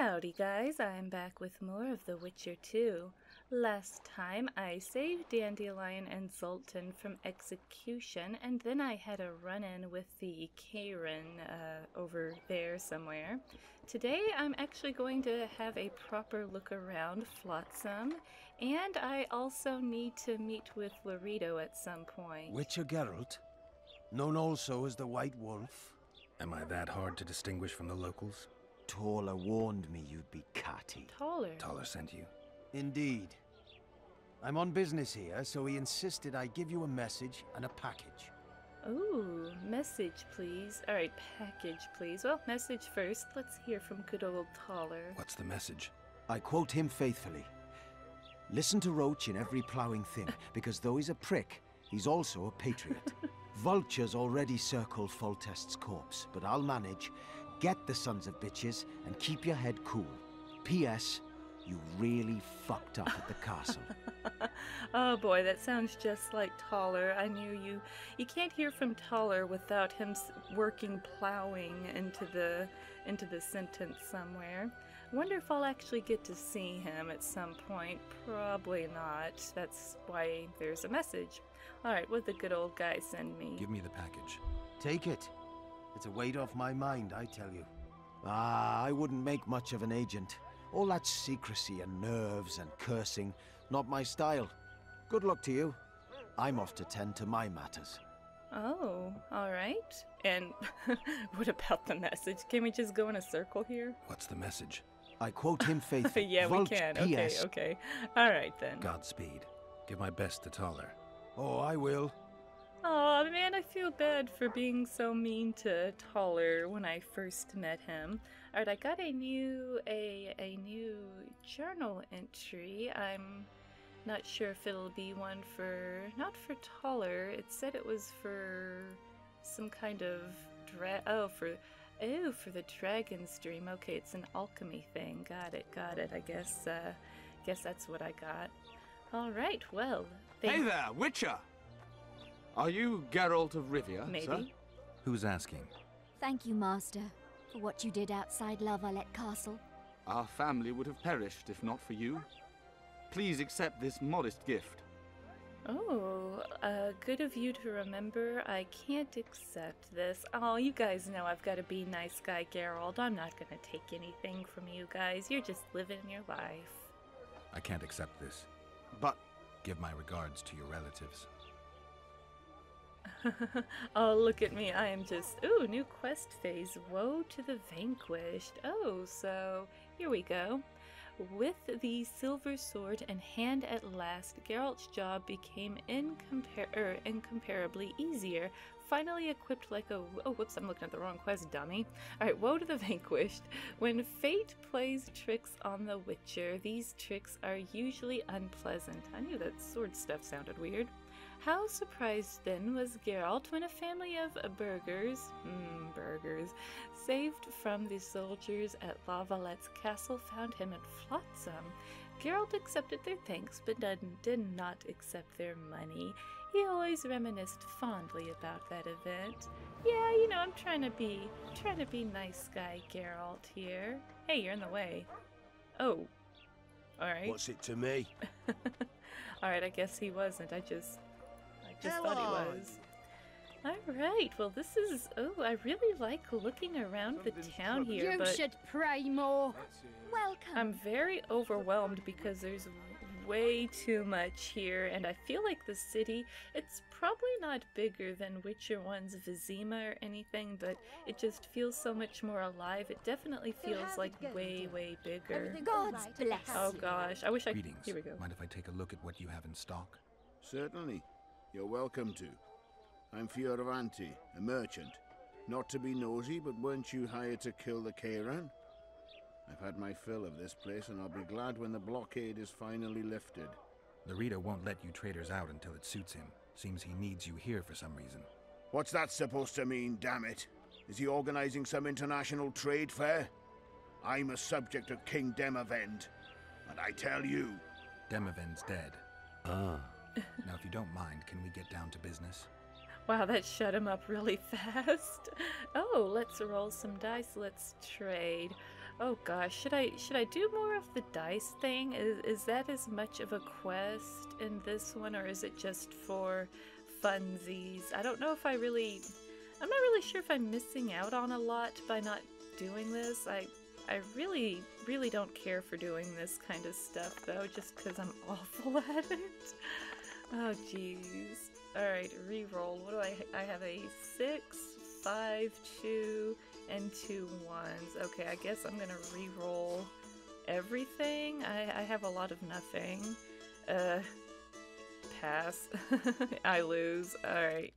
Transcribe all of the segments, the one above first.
Howdy guys, I'm back with more of The Witcher 2. Last time I saved Dandelion and Zoltan from execution, and then I had a run-in with the Kayran over there somewhere. Today I'm actually going to have a proper look around Flotsam, and I also need to meet with Loredo at some point. Witcher Geralt, known also as the White Wolf. Am I that hard to distinguish from the locals? Taller warned me you'd be catty. Taller? Taller sent you? Indeed. I'm on business here, so he insisted I give you a message and a package. Ooh, message please. Alright, package please. Well, message first. Let's hear from good old Taller. What's the message? I quote him faithfully. Listen to Roche in every ploughing thing, because though he's a prick, he's also a patriot. Vultures already circle Foltest's corpse, but I'll manage. Get the sons of bitches and keep your head cool. P.S. You really fucked up at the castle. Oh boy, that sounds just like Taller. I knew you. You can't hear from Taller without him working plowing into the sentence somewhere. Wonder if I'll actually get to see him at some point. Probably not. That's why there's a message. Alright, what'd the good old guy send me? Give me the package. Take it. It's a weight off my mind, I tell you. I wouldn't make much of an agent. All that secrecy and nerves and cursing, not my style. Good luck to you. I'm off to tend to my matters. Oh, alright. And what about the message? Can we just go in a circle here? What's the message? I quote him faithfully. Yeah, we can. PS. Okay. Alright then. Godspeed. Give my best to Taller. Oh, I will. Oh man, I feel bad for being so mean to Taller when I first met him. Alright, I got a new journal entry. I'm not sure if it'll be one for, not for Taller. It said it was for some kind of for the Dragon's Dream. Okay, it's an alchemy thing. Got it. I guess that's what I got. Alright, well. Hey there, Witcher! Are you Geralt of Rivia, Maybe. sir? Who's asking? Thank you, Master, for what you did outside Lavalette Castle. Our family would have perished if not for you. Please accept this modest gift. Oh, good of you to remember. I can't accept this. Oh, you guys know I've got to be nice guy Geralt. I'm not gonna take anything from you guys. You're just living your life. I can't accept this. But Give my regards to your relatives. Oh, look at me. I am just... Ooh, new quest phase. Woe to the vanquished. Oh, so here we go. With the silver sword in hand at last, Geralt's job became incomparably easier. Finally equipped like a... Oh, whoops, I'm looking at the wrong quest, dummy. Alright, woe to the vanquished. When fate plays tricks on the Witcher, these tricks are usually unpleasant. I knew that sword stuff sounded weird. How surprised then was Geralt when a family of burghers, saved from the soldiers at Lavalette's castle found him in Flotsam. Geralt accepted their thanks, but did not accept their money. He always reminisced fondly about that event. Yeah, you know, I'm trying to be nice guy Geralt here. Hey, you're in the way. Oh. Alright. What's it to me? Alright, I guess he wasn't. I just thought he was. Alright, well this is... Oh, I really like looking around the town here, but... You should pray more. Welcome. I'm very overwhelmed because there's way too much here, and I feel like the city, it's probably not bigger than Witcher 1's Vizima or anything, but it just feels so much more alive. It definitely feels like way bigger. God's bless. Oh gosh, I wish I... Greetings. Here we go. Mind if I take a look at what you have in stock? Certainly. You're welcome to. I'm Fioravanti, a merchant. Not to be nosy, but weren't you hired to kill the Kayran? I've had my fill of this place, and I'll be glad when the blockade is finally lifted. Loredo won't let you traders out until it suits him. Seems he needs you here for some reason. What's that supposed to mean, damn it? Is he organizing some international trade fair? I'm a subject of King Demavend, and I tell you... Demavend's dead. Ah. Now, if you don't mind, can we get down to business? Wow, that shut him up really fast. Oh, let's roll some dice. Let's trade. Oh gosh, should I do more of the dice thing? Is that as much of a quest in this one, or is it just for funsies? I don't know if I'm not really sure if I'm missing out on a lot by not doing this. I really don't care for doing this kind of stuff though, just because I'm awful at it. Oh jeez. Alright, reroll. What do I have a 6, 5, 2, and 2 ones. Okay, I guess I'm gonna re-roll everything. I have a lot of nothing. Pass. I lose. Alright.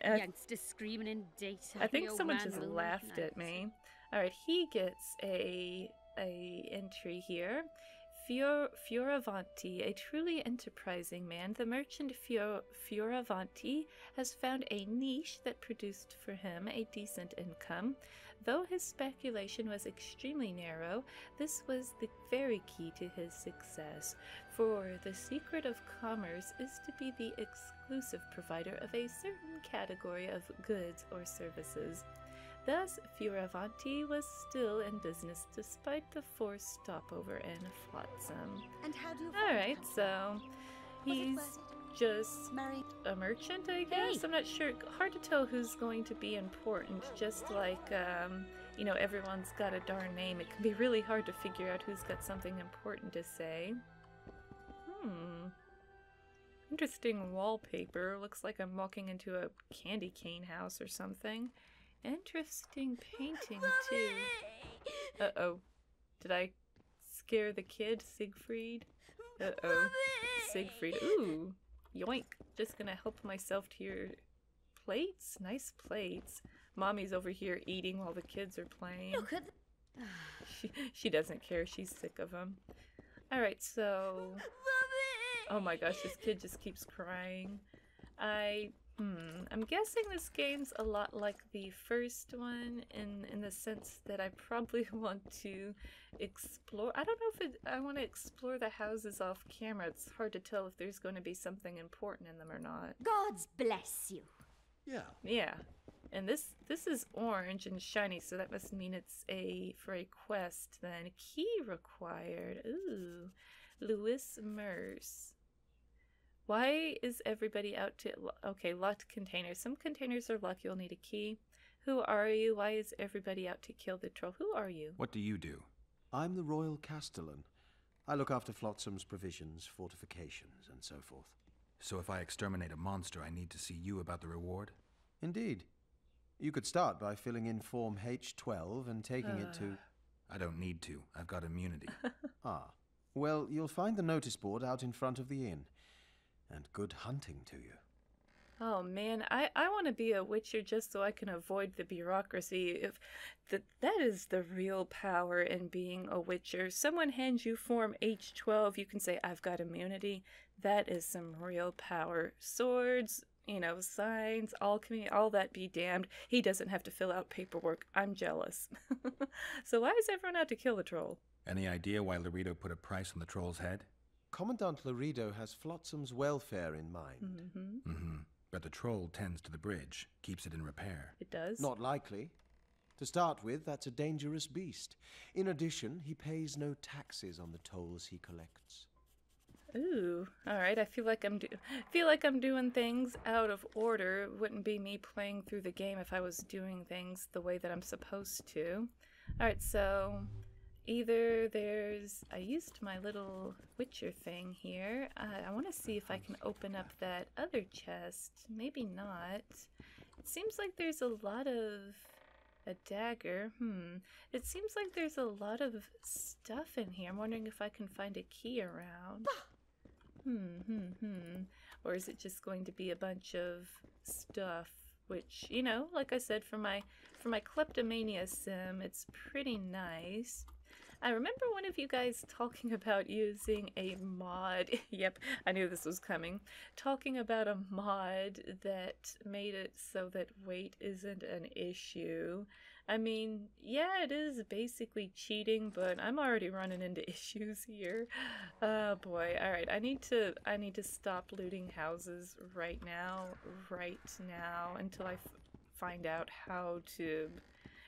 Youngster screaming in daytime. I think someone just laughed at me. Alright, he gets a entry here. Fioravanti, a truly enterprising man, the merchant Fioravanti has found a niche that produced for him a decent income. Though his speculation was extremely narrow, this was the very key to his success, for the secret of commerce is to be the exclusive provider of a certain category of goods or services. Thus, Fioravanti was still in business despite the forced stopover in Flotsam. And how do you Alright, so he's just a merchant, I guess? Hey. I'm not sure. Hard to tell who's going to be important, just like, you know, everyone's got a darn name. It can be really hard to figure out who's got something important to say. Interesting wallpaper. Looks like I'm walking into a candy cane house or something. Interesting painting, too. Uh-oh. Did I scare the kid, Siegfried? Uh-oh. Siegfried. Ooh. Yoink. Just gonna help myself to your plates? Nice plates. Mommy's over here eating while the kids are playing. Look at She doesn't care. She's sick of them. Alright, so... Oh my gosh, this kid just keeps crying. I'm guessing this game's a lot like the first one in the sense that I probably want to explore. I don't know if I want to explore the houses off camera. It's hard to tell if there's going to be something important in them or not. Gods bless you. Yeah. And this is orange and shiny, so that must mean it's for a quest then. Key required. Ooh. Louis Merce. Why is everybody out to... Okay, locked containers. Some containers are locked. You'll need a key. Who are you? Why is everybody out to kill the troll? Who are you? What do you do? I'm the Royal Castellan. I look after Flotsam's provisions, fortifications, and so forth. So if I exterminate a monster, I need to see you about the reward? Indeed. You could start by filling in Form H12 and taking it to... I don't need to. I've got immunity. Ah. Well, you'll find the notice board out in front of the inn. And good hunting to you. Oh man, I want to be a witcher just so I can avoid the bureaucracy. That is the real power in being a witcher. Someone hands you Form H12, you can say, I've got immunity. That is some real power. Swords, you know, signs, all that be damned. He doesn't have to fill out paperwork. I'm jealous. So why is everyone out to kill the troll? Any idea why Loredo put a price on the troll's head? Commandant Loredo has Flotsam's welfare in mind. But the troll tends to the bridge, keeps it in repair. It does? Not likely. To start with, that's a dangerous beast. In addition, he pays no taxes on the tolls he collects. Ooh, all right. I feel like I'm doing things out of order. It wouldn't be me playing through the game if I was doing things the way that I'm supposed to. All right, so either I used my little witcher thing here. I want to see if I can open up that other chest. Maybe not. It seems like there's a lot of... A dagger. It seems like there's a lot of stuff in here. I'm wondering if I can find a key around. Or is it just going to be a bunch of stuff? Which, you know, like I said, for my kleptomania sim, it's pretty nice. I remember one of you guys talking about using a mod. Yep, I knew this was coming. Talking about a mod that made it so that weight isn't an issue. I mean, yeah, it is basically cheating, but I'm already running into issues here. Oh boy. All right, I need to stop looting houses right now, until I find out how to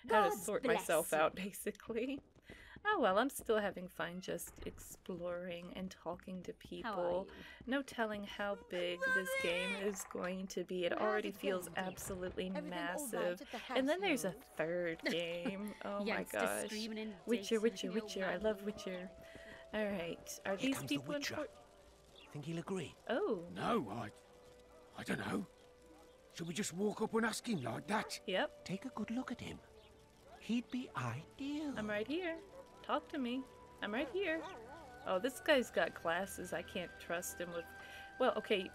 how to God sort bless myself you. out, basically. Oh well, I'm still having fun just exploring and talking to How are people. you? No telling how big this game is going to be. It already feels absolutely massive. And then there's a third game. Oh my Youngster gosh. screaming in Witcher, data. Witcher, The old Witcher. I man love will. Witcher. Alright. Are Here these comes the people Witcher. important? Think he'll agree? Oh. No, I don't know. Should we just walk up and ask him like that? Yep. Take a good look at him. He'd be ideal. I'm right here. Talk to me. I'm right here. Oh, this guy's got glasses. I can't trust him with... Well, okay,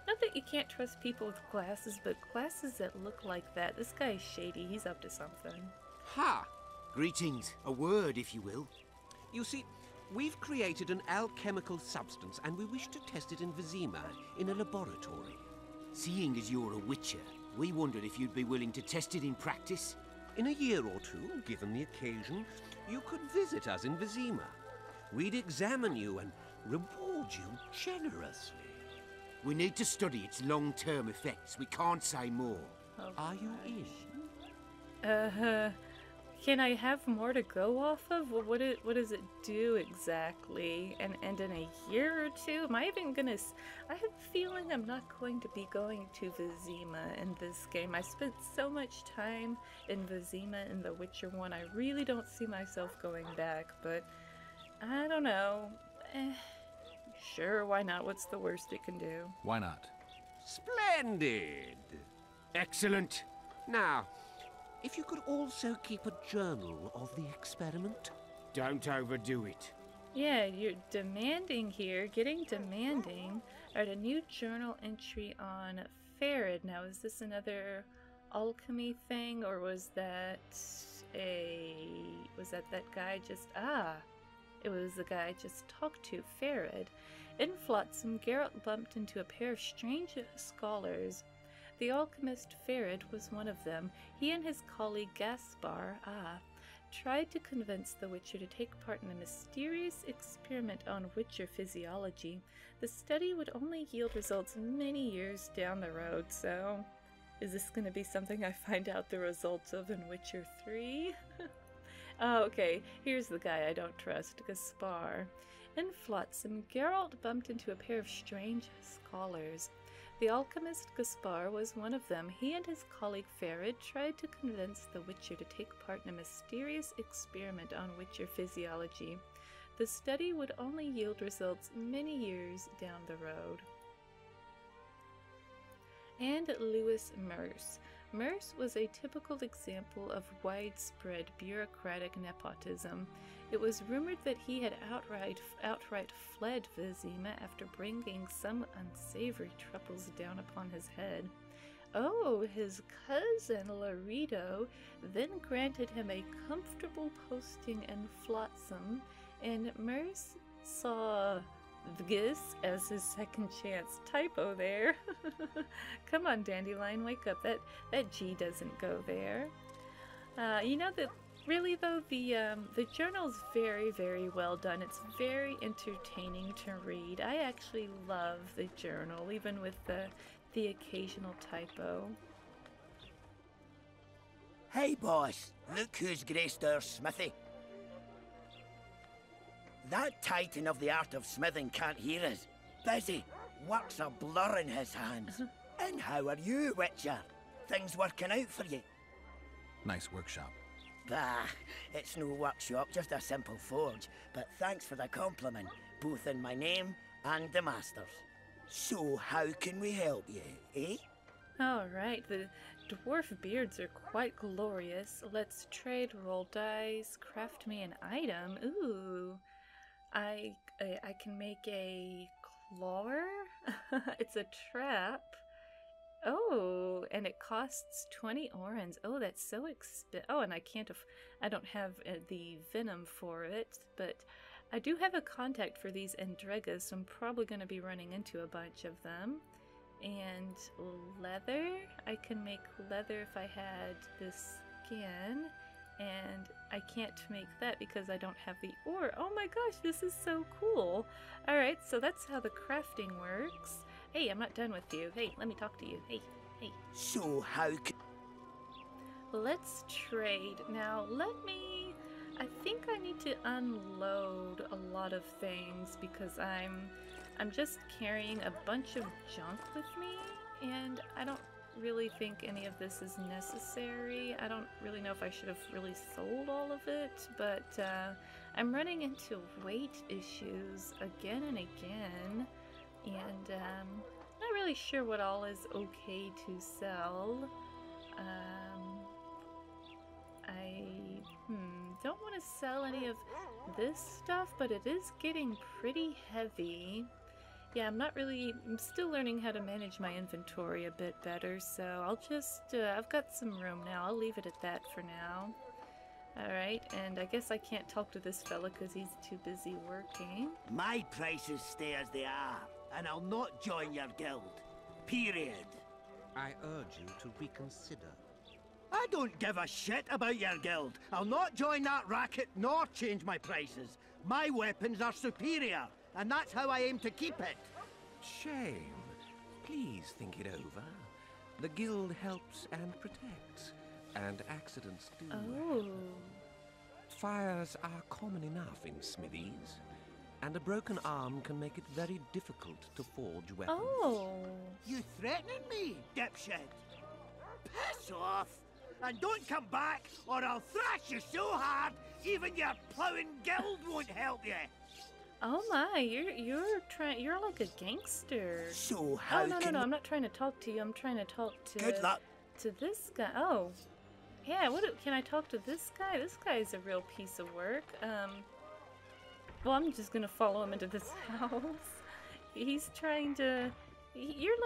not that you can't trust people with glasses, but glasses that look like that. This guy's shady. He's up to something. Ha! Greetings. A word, if you will. You see, we've created an alchemical substance and we wish to test it in Vizima, in a laboratory. Seeing as you're a witcher, we wondered if you'd be willing to test it in practice. In a year or two, given the occasion, you could visit us in Vizima. We'd examine you and reward you generously. We need to study its long-term effects. We can't say more. Oh, Are you in? Can I have more to go off of? What does it do exactly? And in a year or two, am I even gonna? I have a feeling I'm not going to be going to Vizima in this game. I spent so much time in Vizima in The Witcher 1. I really don't see myself going back, but I don't know. Sure, why not? What's the worst it can do? Why not? Splendid! Excellent. Now, if you could also keep a journal of the experiment. Don't overdo it. Yeah, you're demanding here, getting demanding. Alright, a new journal entry on Farad. Now, is this another alchemy thing, or was that that guy just, it was the guy I just talked to, Farad. In Flotsam, Geralt bumped into a pair of strange scholars. The alchemist Farad was one of them. He and his colleague Gaspar, tried to convince the Witcher to take part in a mysterious experiment on Witcher physiology. The study would only yield results many years down the road, so... Is this going to be something I find out the results of in Witcher 3? Oh, okay, here's the guy I don't trust, Gaspar. In Flotsam, Geralt bumped into a pair of strange scholars. The alchemist Gaspar was one of them. He and his colleague Farad tried to convince the Witcher to take part in a mysterious experiment on Witcher physiology. The study would only yield results many years down the road. And Louis Merce. Merce was a typical example of widespread bureaucratic nepotism. It was rumored that he had outright fled Vizima after bringing some unsavory troubles down upon his head. Oh, his cousin Loredo then granted him a comfortable posting in Flotsam, and Merce saw this as his second chance. Typo there. Come on, Dandelion, wake up. That G doesn't go there. You know that really though, the journal's very, very well done. It's very entertaining to read. I actually love the journal, even with the occasional typo. Hey boss, look who's graced our smithy. That titan of the art of smithing can't hear us. Busy, work's a blur in his hands. And how are you, Witcher? Things working out for you? Nice workshop. Bah, it's no workshop, just a simple forge. But thanks for the compliment, both in my name and the master's. So how can we help you, eh? Alright, the dwarf beards are quite glorious. Let's trade, roll dice, craft me an item. Ooh, I can make a clawer? It's a trap. Oh, and it costs 20 orens. Oh, that's so expensive. Oh, and I don't have the venom for it, but I do have a contact for these Endregas, so I'm probably going to be running into a bunch of them. And leather? I can make leather if I had the skin, and I can't make that because I don't have the ore. Oh my gosh, this is so cool. Alright, so that's how the crafting works. Hey, I'm not done with you. Hey, let me talk to you. Hey. So how let's trade. Now, I think I need to unload a lot of things because I'm just carrying a bunch of junk with me, and I don't really think any of this is necessary. I don't really know if I should have really sold all of it, but I'm running into weight issues again and again, and not really sure what all is okay to sell. I don't want to sell any of this stuff, but it is getting pretty heavy. Yeah, I'm still learning how to manage my inventory a bit better, so I'll just, I've got some room now. I'll leave it at that for now. Alright, and I guess I can't talk to this fella because he's too busy working. My prices stay as they are, and I'll not join your guild. Period. I urge you to reconsider. I don't give a shit about your guild. I'll not join that racket nor change my prices. My weapons are superior, and that's how I aim to keep it. Shame. Please think it over. The guild helps and protects, and accidents do. Oh. Fires are common enough in smithies, and a broken arm can make it very difficult to forge weapons. Oh. You threatening me, dipshit? Piss off! And don't come back, or I'll thrash you so hard, even your plowing guild won't help you. Oh my, you're like a gangster. So how no, I'm not trying to talk to you. I'm trying to talk to Good luck. To this guy. Oh. Yeah, can I talk to this guy? This guy is a real piece of work. Well, I'm just going to follow him into this house. He's trying to You're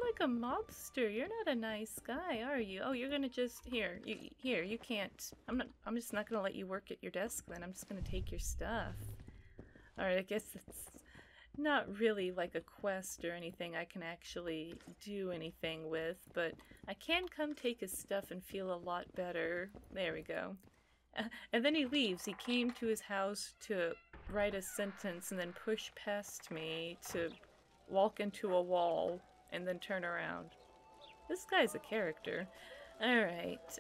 like a mobster. You're not a nice guy, are you? Oh, you're gonna just here. You can't. I'm just not gonna let you work at your desk. Then I'm just gonna take your stuff. All right. I guess it's not really like a quest or anything I can actually do anything with, but I can come take his stuff and feel a lot better. There we go. And then he leaves. He came to his house to write a sentence and then push past me to walk into a wall and then turn around. This guy's a character. Alright,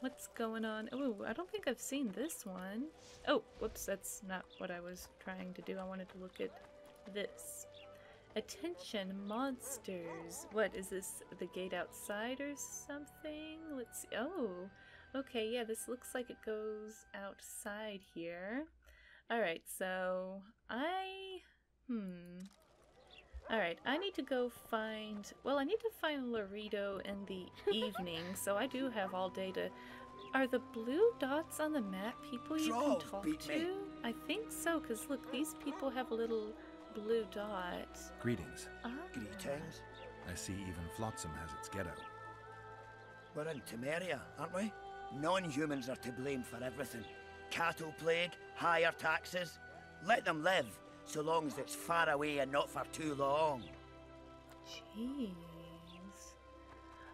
what's going on? Oh, I don't think I've seen this one. Oh, whoops, that's not what I was trying to do. I wanted to look at this. Attention, monsters. What, is this the gate outside or something? Let's see. Oh, okay, yeah, this looks like it goes outside here. Alright, so Alright, I need to go find... Well, I need to find Loredo in the evening, so I do have all day to... Are the blue dots on the map people you can talk to? I think so, because look, these people have a little blue dot. Greetings. Greetings. I see even Flotsam has its ghetto. We're in Temeria, aren't we? Non-humans are to blame for everything. Cattle plague, higher taxes. Let them live, so long as it's far away and not for too long. Jeez.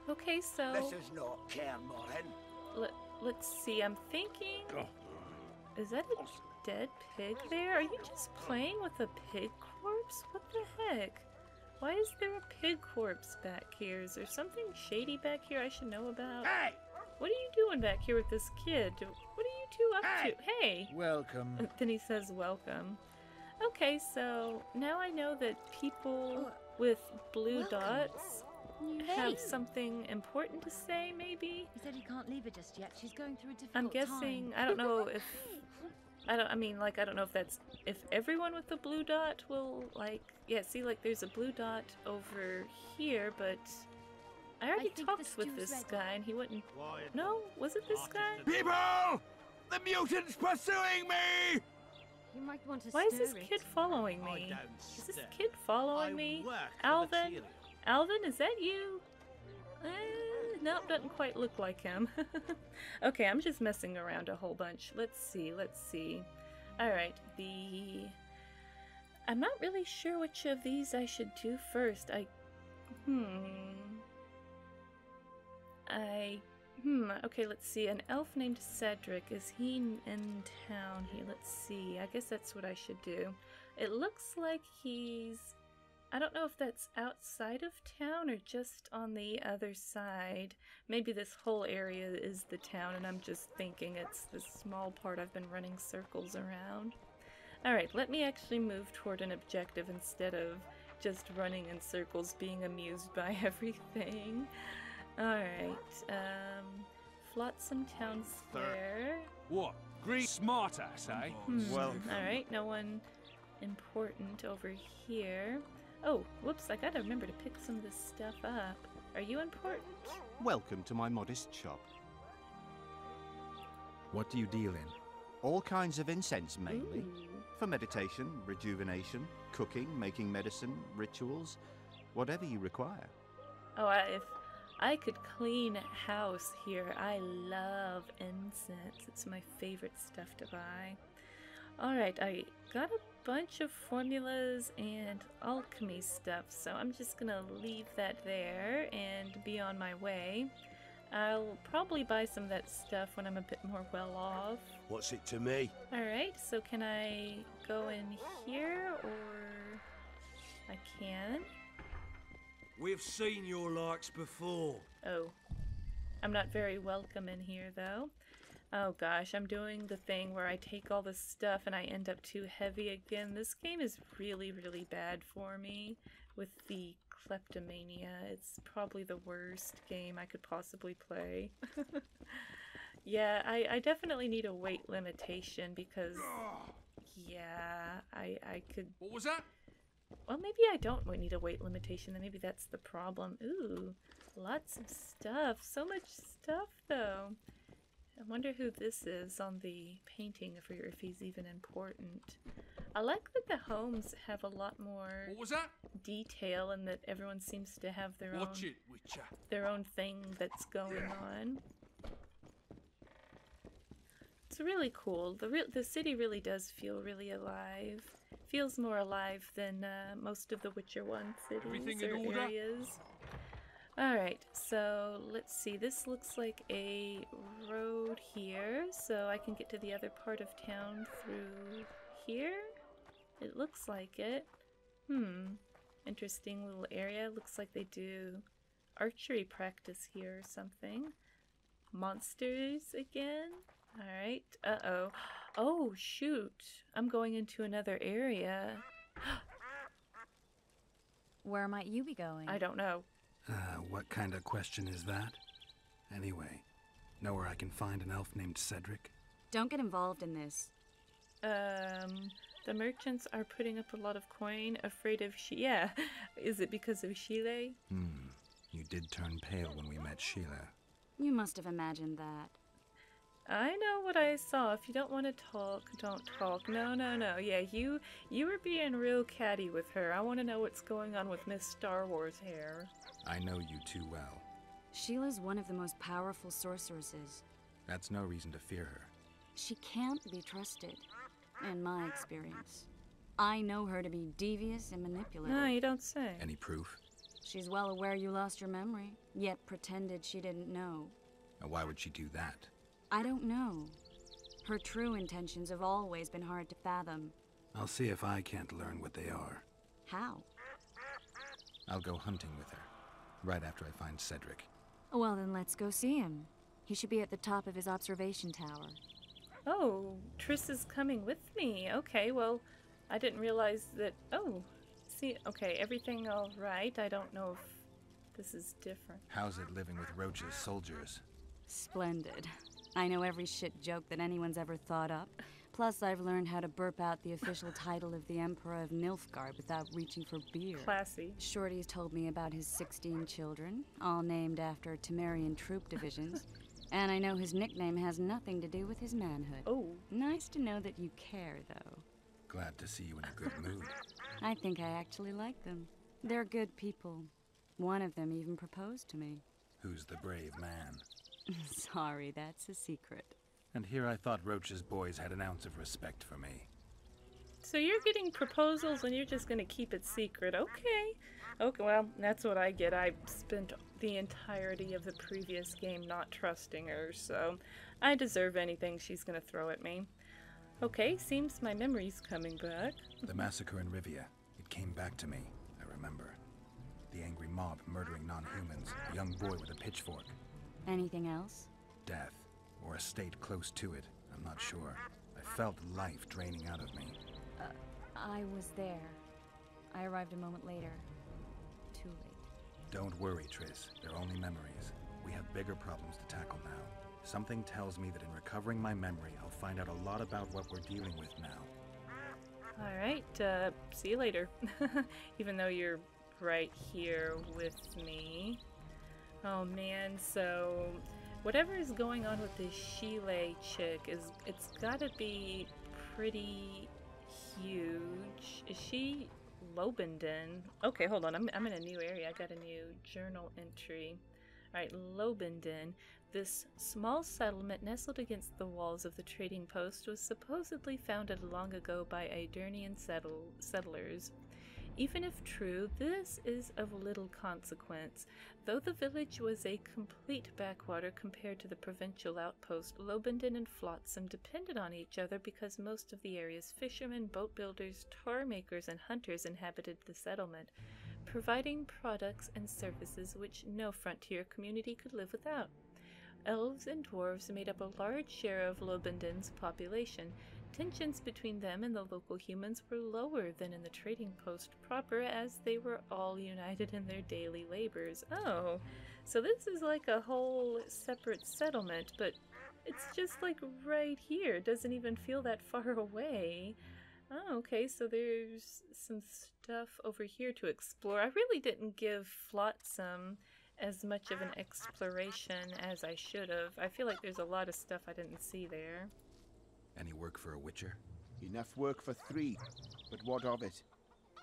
Okay, so... This is not Kayran. Let's see, I'm thinking... Is that a dead pig there? Are you just playing with a pig corpse? What the heck? Why is there a pig corpse back here? Is there something shady back here I should know about? Hey! What are you doing back here with this kid? What are you two up to? Hey! Welcome. Then he says welcome. Okay, so now I know that people with blue dots have something important to say, maybe? He said he can't leave her just yet. She's going through a difficult I'm guessing, time. I don't know if... I don't know if that's... If everyone with the blue dot will, like... Yeah, see, like, there's a blue dot over here, but... I already talked with this guy and he wouldn't... No? Was it this guy? People! The mutant's pursuing me! You might want to Why is this kid following me? Is this kid following me? Alvin? Alvin, is that you? Nope, doesn't quite look like him. Okay, I'm just messing around a whole bunch. Let's see. Alright, I'm not really sure which of these I should do first. Okay, let's see. An elf named Cedric. Is he in town here? Let's see. I guess that's what I should do. It looks like he's I don't know if that's outside of town or just on the other side. Maybe this whole area is the town and I'm just thinking it's this small part I've been running circles around. Alright, let me actually move toward an objective instead of just running in circles, being amused by everything. Alright, Flotsam Town Square. What? Great smartass, eh? Well, alright, no one important over here. Oh, whoops, I gotta remember to pick some of this stuff up. Are you important? Welcome to my modest shop. What do you deal in? All kinds of incense, mainly. Ooh. For meditation, rejuvenation, cooking, making medicine, rituals, whatever you require. Oh, if I could clean a house here. I love incense. It's my favorite stuff to buy. Alright, I got a bunch of formulas and alchemy stuff, so I'm just gonna leave that there and be on my way. I'll probably buy some of that stuff when I'm a bit more well off. What's it to me? Alright, so can I go in here, or I can? We've seen your likes before. Oh, I'm not very welcome in here, though. Oh gosh, I'm doing the thing where I take all this stuff and I end up too heavy again. This game is really, really bad for me with the kleptomania. It's probably the worst game I could possibly play. Yeah, I definitely need a weight limitation because, yeah, I could... What was that? Well, maybe I don't need a weight limitation, then maybe that's the problem. Ooh, lots of stuff. So much stuff, though. I wonder who this is on the painting, if he's even important. I like that the homes have a lot more What was that? detail and that everyone seems to have their Watch it, Witcher. their own thing that's going on. It's really cool. The city really does feel really alive. Feels more alive than most of the Witcher 1 cities Everything in or order? areas. Alright, so let's see. This looks like a road here, so I can get to the other part of town through here? It looks like it. Interesting little area. Looks like they do archery practice here or something. Monsters again? Alright, uh-oh. Oh, shoot. I'm going into another area. Where might you be going? I don't know. What kind of question is that? Anyway, know where I can find an elf named Cedric? Don't get involved in this. The merchants are putting up a lot of coin, afraid of yeah. Is it because of Sile? You did turn pale when we met Sheila. You must have imagined that. I know what I saw. If you don't want to talk, don't talk. No. Yeah, you were being real catty with her. I want to know what's going on with Miss Star Wars hair. I know you too well. Sheila's one of the most powerful sorceresses. That's no reason to fear her. She can't be trusted, in my experience. I know her to be devious and manipulative. No, you don't say. Any proof? She's well aware you lost your memory, yet pretended she didn't know. Why would she do that? I don't know. Her true intentions have always been hard to fathom. I'll see if I can't learn what they are. How? I'll go hunting with her, right after I find Cedric. Well, then let's go see him. He should be at the top of his observation tower. Oh, Triss is coming with me. Okay, well, I didn't realize that... Oh, see, okay, everything all right. I don't know if this is different. How's it living with Roche's soldiers? Splendid. I know every shit joke that anyone's ever thought up. Plus, I've learned how to burp out the official title of the Emperor of Nilfgaard without reaching for beer. Classy. Shorty's told me about his 16 children, all named after Temerian troop divisions. And I know his nickname has nothing to do with his manhood. Oh. Nice to know that you care, though. Glad to see you in a good mood. I think I actually like them. They're good people. One of them even proposed to me. Who's the brave man? Sorry, that's a secret. And here I thought Roche's boys had an ounce of respect for me. So you're getting proposals and you're just gonna keep it secret. Okay. Okay, well, that's what I get. I spent the entirety of the previous game not trusting her, so I deserve anything she's gonna throw at me. Okay, seems my memory's coming back. The massacre in Rivia. It came back to me. I remember. The angry mob murdering non-humans, a young boy with a pitchfork. Anything else? Death, or a state close to it, I'm not sure. I felt life draining out of me. I was there. I arrived a moment later. Too late. Don't worry, Triss. They're only memories. We have bigger problems to tackle now. Something tells me that in recovering my memory, I'll find out a lot about what we're dealing with now. Alright, see you later. Even though you're right here with me. Oh man, so whatever is going on with this Sile chick it's gotta be pretty huge. Is she Lobenden? Okay, hold on, I'm in a new area. I got a new journal entry. Alright, Lobenden. This small settlement nestled against the walls of the trading post was supposedly founded long ago by Idernian settlers. Even if true, this is of little consequence. Though the village was a complete backwater compared to the provincial outpost, Lobenden and Flotsam depended on each other because most of the area's fishermen, boat builders, tar makers, and hunters inhabited the settlement, providing products and services which no frontier community could live without. Elves and dwarves made up a large share of Lobenden's population. Tensions between them and the local humans were lower than in the trading post proper, as they were all united in their daily labors. Oh, so this is like a whole separate settlement, but it's just like right here. It doesn't even feel that far away. Oh, okay, so there's some stuff over here to explore. I really didn't give Flotsam as much of an exploration as I should have. I feel like there's a lot of stuff I didn't see there. Any work for a witcher? Enough work for 3, but what of it?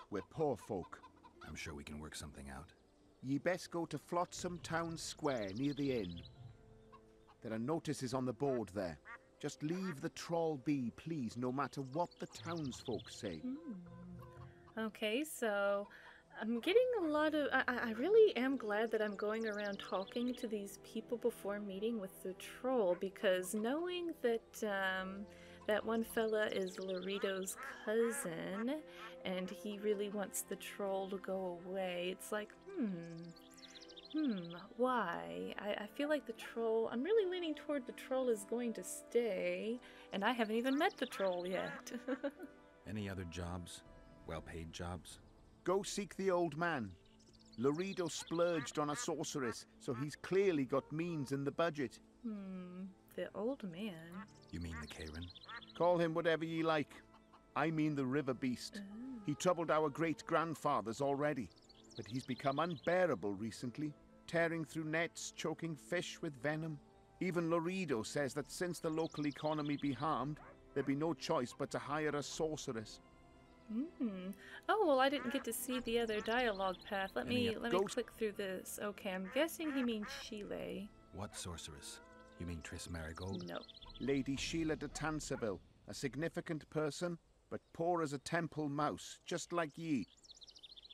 We're poor folk. I'm sure we can work something out. Ye best go to Flotsam Town Square near the inn. There are notices on the board there. Just leave the troll be, please, no matter what the townsfolk say. Okay, so I'm getting a lot of... I really am glad that I'm going around talking to these people before meeting with the troll, because knowing that that one fella is Loredo's cousin, and he really wants the troll to go away, it's like, why? I feel like the troll... I'm really leaning toward the troll is going to stay, and I haven't even met the troll yet. Any other jobs? Well-paid jobs? Go seek the old man. Loredo splurged on a sorceress, so he's clearly got means in the budget. The old man? You mean the Kayran? Call him whatever ye like. I mean the river beast. He troubled our great-grandfathers already, but he's become unbearable recently, tearing through nets, choking fish with venom. Even Loredo says that since the local economy be harmed, there'd be no choice but to hire a sorceress. Oh, well, I didn't get to see the other dialogue path. Let me click through this. Okay, I'm guessing he means Sile. What sorceress? You mean Triss Marigold? No. Lady Sheila de Tanseville, a significant person, but poor as a temple mouse, just like ye.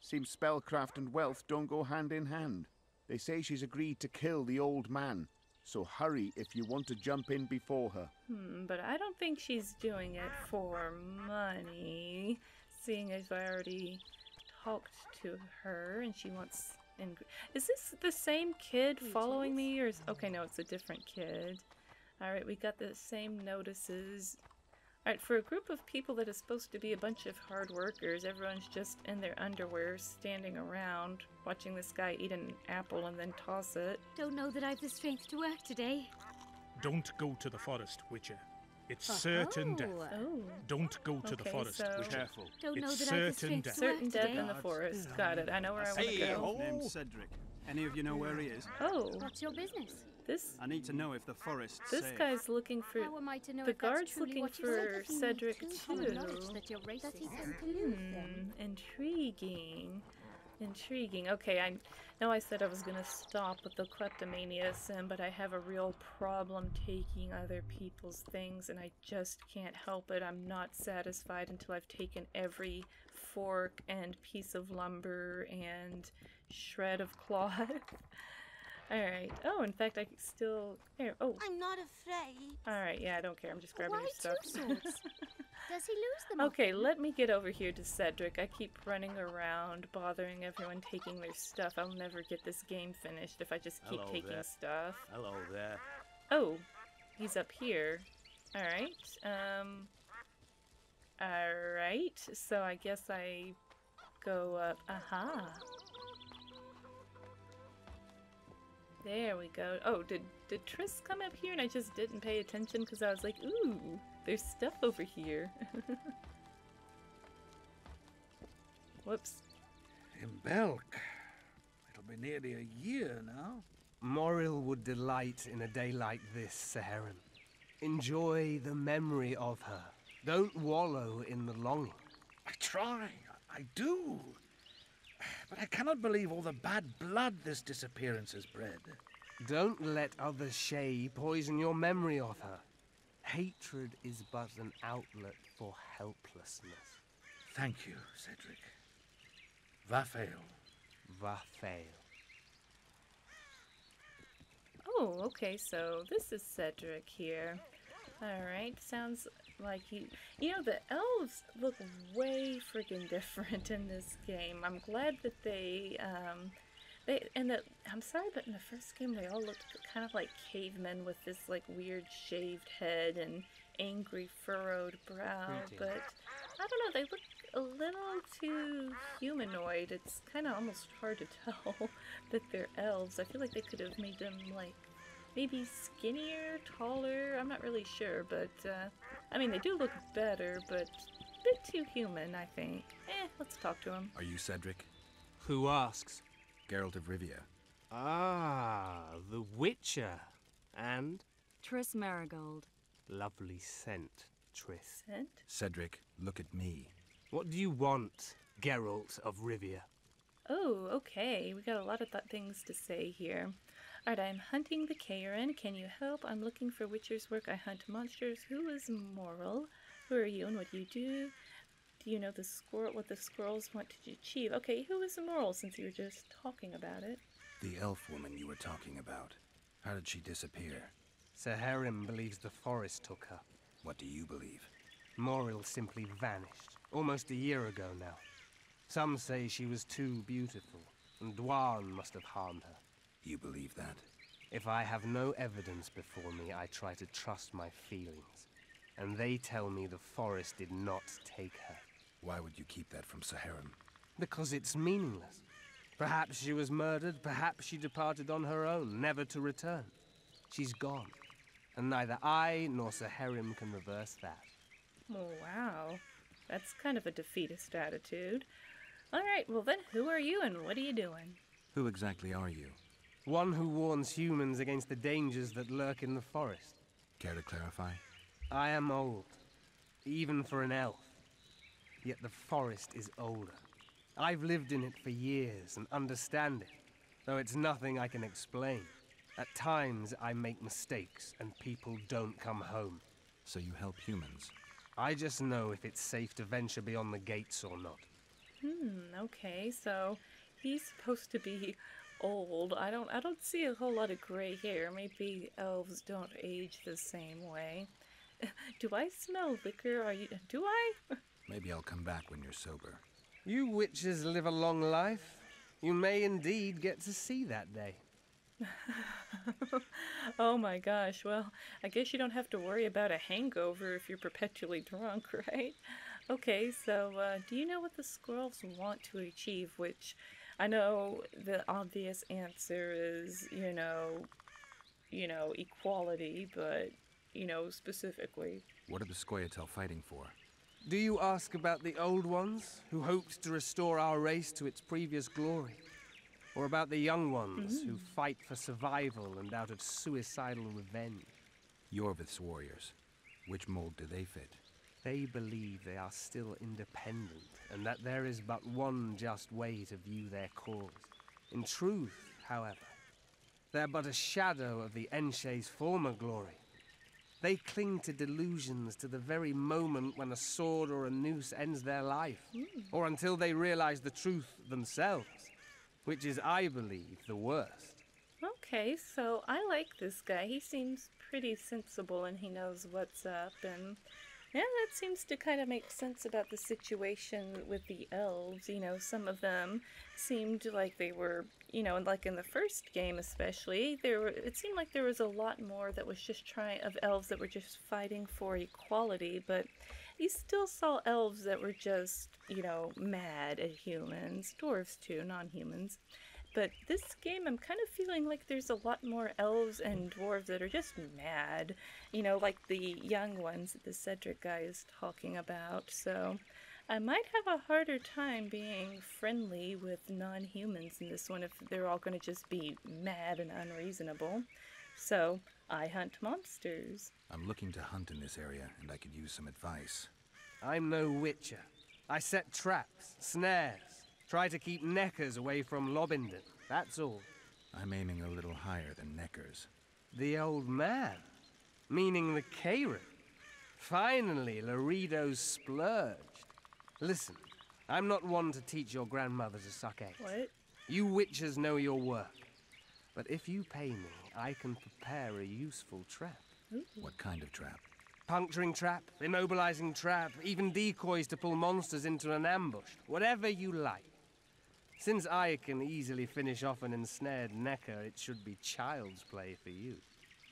Seems spellcraft and wealth don't go hand in hand. They say she's agreed to kill the old man, so hurry if you want to jump in before her. But I don't think she's doing it for money, seeing as I already talked to her and she wants... Is this the same kid following me, or okay, no, it's a different kid. Alright, we got the same notices. Alright, for a group of people that is supposed to be a bunch of hard workers, everyone's just in their underwear, standing around, watching this guy eat an apple and then toss it. Don't know that I've the strength to work today. Don't go to the forest, Witcher. It's certain death. Don't go to the forest, Witcher. Careful. Don't know It's that I've the certain strength death. to work Certain death today. in the forest. Got it. I know where I want to go. Name's Cedric. Any of you know where he is? Oh. What's your business? This I need to know if the forest's this safe. guy's looking for... How am I to know the if that's guard's truly looking what you for said? Cedric Common too. knowledge that you're racist. Does he tend to lose them? Intriguing. Intriguing. Okay, I know I said I was going to stop with the kleptomania sin, but I have a real problem taking other people's things, and I just can't help it. I'm not satisfied until I've taken every fork and piece of lumber and shred of cloth. Alright. Oh, in fact, I still... Here. Oh. I'm not afraid. Alright, yeah, I don't care. I'm just grabbing Why your stuff. 2 swords? Does he lose them Okay, often? let me get over here to Cedric. I keep running around, bothering everyone, taking their stuff. I'll never get this game finished if I just keep taking stuff. Hello there. Oh, he's up here. Alright, alright, so I guess I go up. Aha. There we go. Oh, did Triss come up here and I just didn't pay attention because I was like, ooh, there's stuff over here. Whoops. In Belk. It'll be nearly a year now. Moril would delight in a day like this, Saharan. Enjoy the memory of her. Don't wallow in the longing. I try. I do. But I cannot believe all the bad blood this disappearance has bred. Don't let other Shay poison your memory of her. Hatred is but an outlet for helplessness. Thank you, Cedric. Vafail. Vafail. Oh, okay, so this is Cedric here. Alright, sounds like he... You know, the elves look way freaking different in this game. I'm glad that I'm sorry, but in the first game they all looked kind of like cavemen with this like weird shaved head and angry furrowed brow, but I don't know, they look a little too humanoid. It's kind of almost hard to tell that they're elves. I feel like they could have made them like maybe skinnier, taller, I'm not really sure, but I mean they do look better, but a bit too human, I think. Let's talk to him. Are you Cedric? Who asks? Geralt of Rivia. Ah, the Witcher. And? Triss Marigold. Lovely scent, Triss. Scent? Cedric, look at me. What do you want, Geralt of Rivia? Oh, okay. We got a lot of things to say here. Alright, I'm hunting the Kayran. Can you help? I'm looking for Witcher's work. I hunt monsters. Who is Moril? Who are you and what do you do? Do you know what the squirrels want to achieve? Okay, who is Moril since you were just talking about it? The elf woman you were talking about. How did she disappear? Saharim believes the forest took her. What do you believe? Moril simply vanished, almost a year ago now. Some say she was too beautiful, and Dwan must have harmed her. You believe that? If I have no evidence before me, I try to trust my feelings. And they tell me the forest did not take her. Why would you keep that from Saharim? Because it's meaningless. Perhaps she was murdered, perhaps she departed on her own, never to return. She's gone, and neither I nor Saharim can reverse that. Oh, wow. That's kind of a defeatist attitude. Alright, well then, who are you and what are you doing? Who exactly are you? One who warns humans against the dangers that lurk in the forest. Care to clarify? I am old, even for an elf. Yet the forest is older. I've lived in it for years and understand it, though it's nothing I can explain. At times, I make mistakes and people don't come home. So you help humans? I just know if it's safe to venture beyond the gates or not. Okay, so he's supposed to be old. I don't see a whole lot of gray hair. Maybe elves don't age the same way. Do I smell liquor? Do I? Maybe I'll come back when you're sober. You witches live a long life. You may indeed get to see that day. Oh my gosh, well, I guess you don't have to worry about a hangover if you're perpetually drunk, right? Okay, so do you know what the squirrels want to achieve? Which I know the obvious answer is, you know, equality, but, specifically. What are the Scoia'tael fighting for? Do you ask about the old ones, who hoped to restore our race to its previous glory? Or about the young ones, who fight for survival and out of suicidal revenge? Yorvith's warriors. Which mold do they fit? They believe they are still independent, and that there is but one just way to view their cause. In truth, however, they're but a shadow of the Enshay's former glory. They cling to delusions to the very moment when a sword or a noose ends their life, or until they realize the truth themselves, which is, I believe, the worst. Okay, so I like this guy. He seems pretty sensible and he knows what's up, and yeah, that seems to kind of make sense about the situation with the elves. You know, some of them seemed like they were, you know, like in the first game especially, it seemed like there was a lot more that was just of elves that were just fighting for equality, but you still saw elves that were just, you know, mad at humans, dwarves too, non-humans. But this game, I'm kind of feeling like there's a lot more elves and dwarves that are just mad. You know, like the young ones that the Cedric guy is talking about. So I might have a harder time being friendly with non-humans in this one if they're all going to just be mad and unreasonable. So I hunt monsters. I'm looking to hunt in this area, and I could use some advice. I'm no witcher. I set traps, snares, try to keep neckers away from Lobindon, that's all. I'm aiming a little higher than neckers. The old man? Meaning the Kayran? Finally, Loredo's splurged. Listen, I'm not one to teach your grandmother to suck eggs. What? You witchers know your work. But if you pay me, I can prepare a useful trap. Ooh. What kind of trap? Puncturing trap, immobilizing trap, even decoys to pull monsters into an ambush. Whatever you like. Since I can easily finish off an ensnared necker, it should be child's play for you.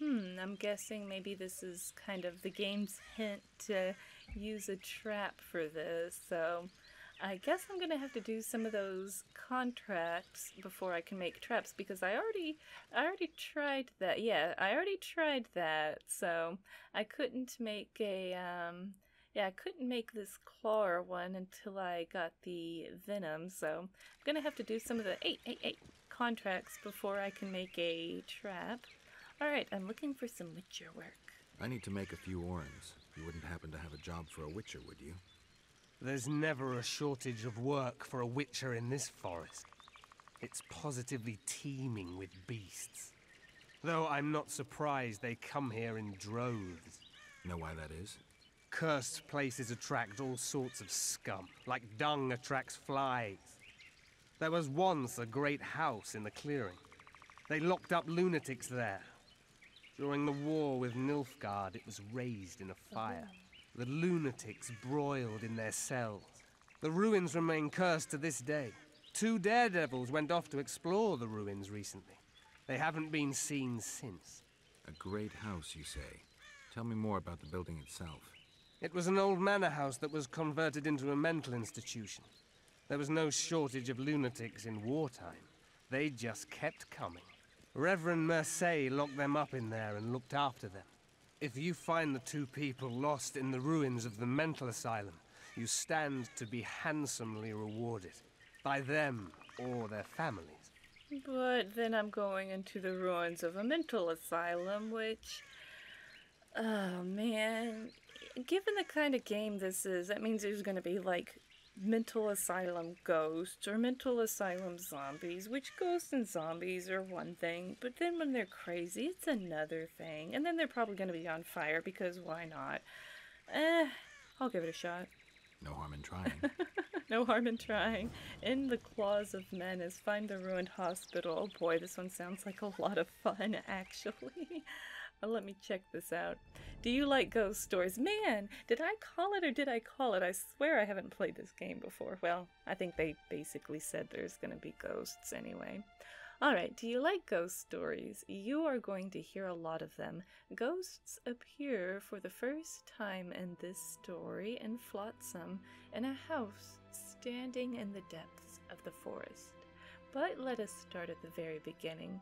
I'm guessing maybe this is kind of the game's hint to use a trap for this, so I guess I'm gonna have to do some of those contracts before I can make traps, because I already tried that. Yeah, I already tried that, so I couldn't make a I couldn't make this claw one until I got the venom, so I'm gonna have to do some of the contracts before I can make a trap. Alright, I'm looking for some witcher work. I need to make a few orens. You wouldn't happen to have a job for a witcher, would you? There's never a shortage of work for a witcher in this forest. It's positively teeming with beasts. Though I'm not surprised they come here in droves. Know why that is? Cursed places attract all sorts of scum, like dung attracts flies. There was once a great house in the clearing. They locked up lunatics there. During the war with Nilfgaard, it was raised in a fire. The lunatics broiled in their cells. The ruins remain cursed to this day. 2 daredevils went off to explore the ruins recently. They haven't been seen since. A great house, you say? Tell me more about the building itself. It was an old manor house that was converted into a mental institution. There was no shortage of lunatics in wartime. They just kept coming. Reverend Mercier locked them up in there and looked after them. If you find the 2 people lost in the ruins of the mental asylum, you stand to be handsomely rewarded. By them or their families. But then I'm going into the ruins of a mental asylum, which... oh man... given the kind of game this is, that means there's gonna be like mental asylum ghosts or mental asylum zombies, which ghosts and zombies are one thing, but then when they're crazy, it's another thing. And then they're probably gonna be on fire, because why not? I'll give it a shot. No harm in trying. No harm in trying. In the Claws of Menace, find the ruined hospital. Oh boy, this one sounds like a lot of fun, actually. Let me check this out. Do you like ghost stories? Man, did I call it or did I call it? I swear I haven't played this game before. Well, I think they basically said there's gonna be ghosts anyway. Alright, do you like ghost stories? You are going to hear a lot of them. Ghosts appear for the first time in this story in Flotsam, in a house standing in the depths of the forest. But let us start at the very beginning.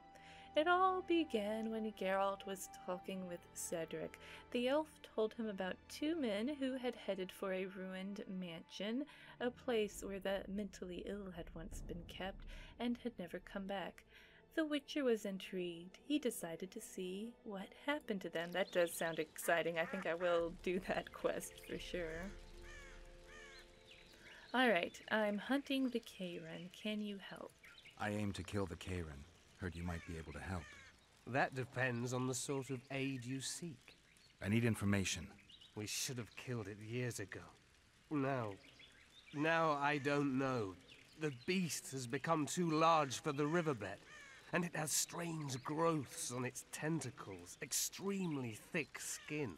It all began when Geralt was talking with Cedric. The elf told him about 2 men who had headed for a ruined mansion, a place where the mentally ill had once been kept and had never come back. The Witcher was intrigued. He decided to see what happened to them. That does sound exciting. I think I will do that quest for sure. Alright, I'm hunting the Kayran. Can you help? I aim to kill the Kayran. Heard you might be able to help. That depends on the sort of aid you seek. I need information. We should have killed it years ago. Now I don't know. The beast has become too large for the riverbed. and it has strange growths on its tentacles, extremely thick skin.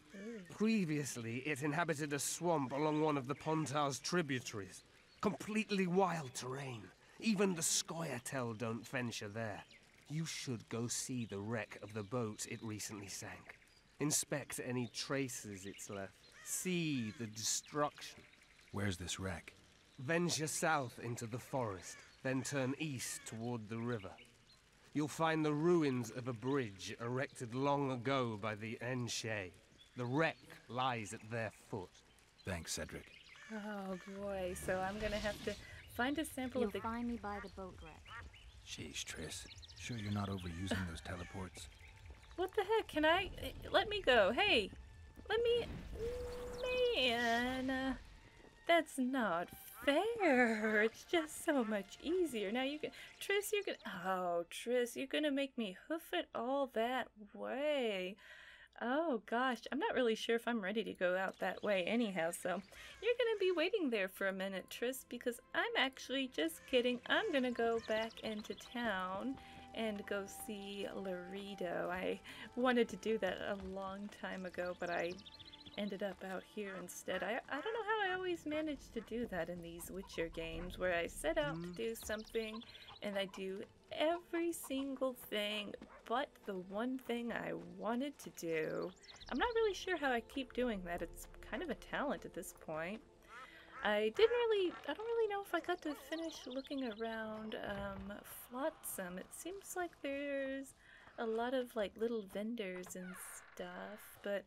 Previously, it inhabited a swamp along one of the Pontar's tributaries. Completely wild terrain. Even the Scoia'tael don't venture there. You should go see the wreck of the boat it recently sank. Inspect any traces it's left. See the destruction. Where's this wreck? Venture south into the forest, then turn east toward the river. You'll find the ruins of a bridge erected long ago by the Enshe. The wreck lies at their foot. Thanks, Cedric. Oh boy, so I'm gonna have to find a sample of the... You'll find me by the boat wreck. Sheesh, Triss. Sure you're not overusing those teleports? What the heck? Can I... Let me go. Hey! Let me... Man... That's not fair. It's just so much easier. Now you can... Triss, you're gonna... Oh, Triss, you're gonna make me hoof it all that way. Oh gosh, I'm not really sure if I'm ready to go out that way anyhow, so you're gonna be waiting there for a minute, Triss, because I'm actually just kidding. I'm gonna go back into town and go see Loredo. I wanted to do that a long time ago, but I ended up out here instead. I don't know how I always manage to do that in these Witcher games, where I set out to do something and I do every single thing but the one thing I wanted to do. I'm not really sure how I keep doing that. It's kind of a talent at this point. I don't really know if I got to finish looking around Flotsam. It seems like there's a lot of like little vendors and stuff, but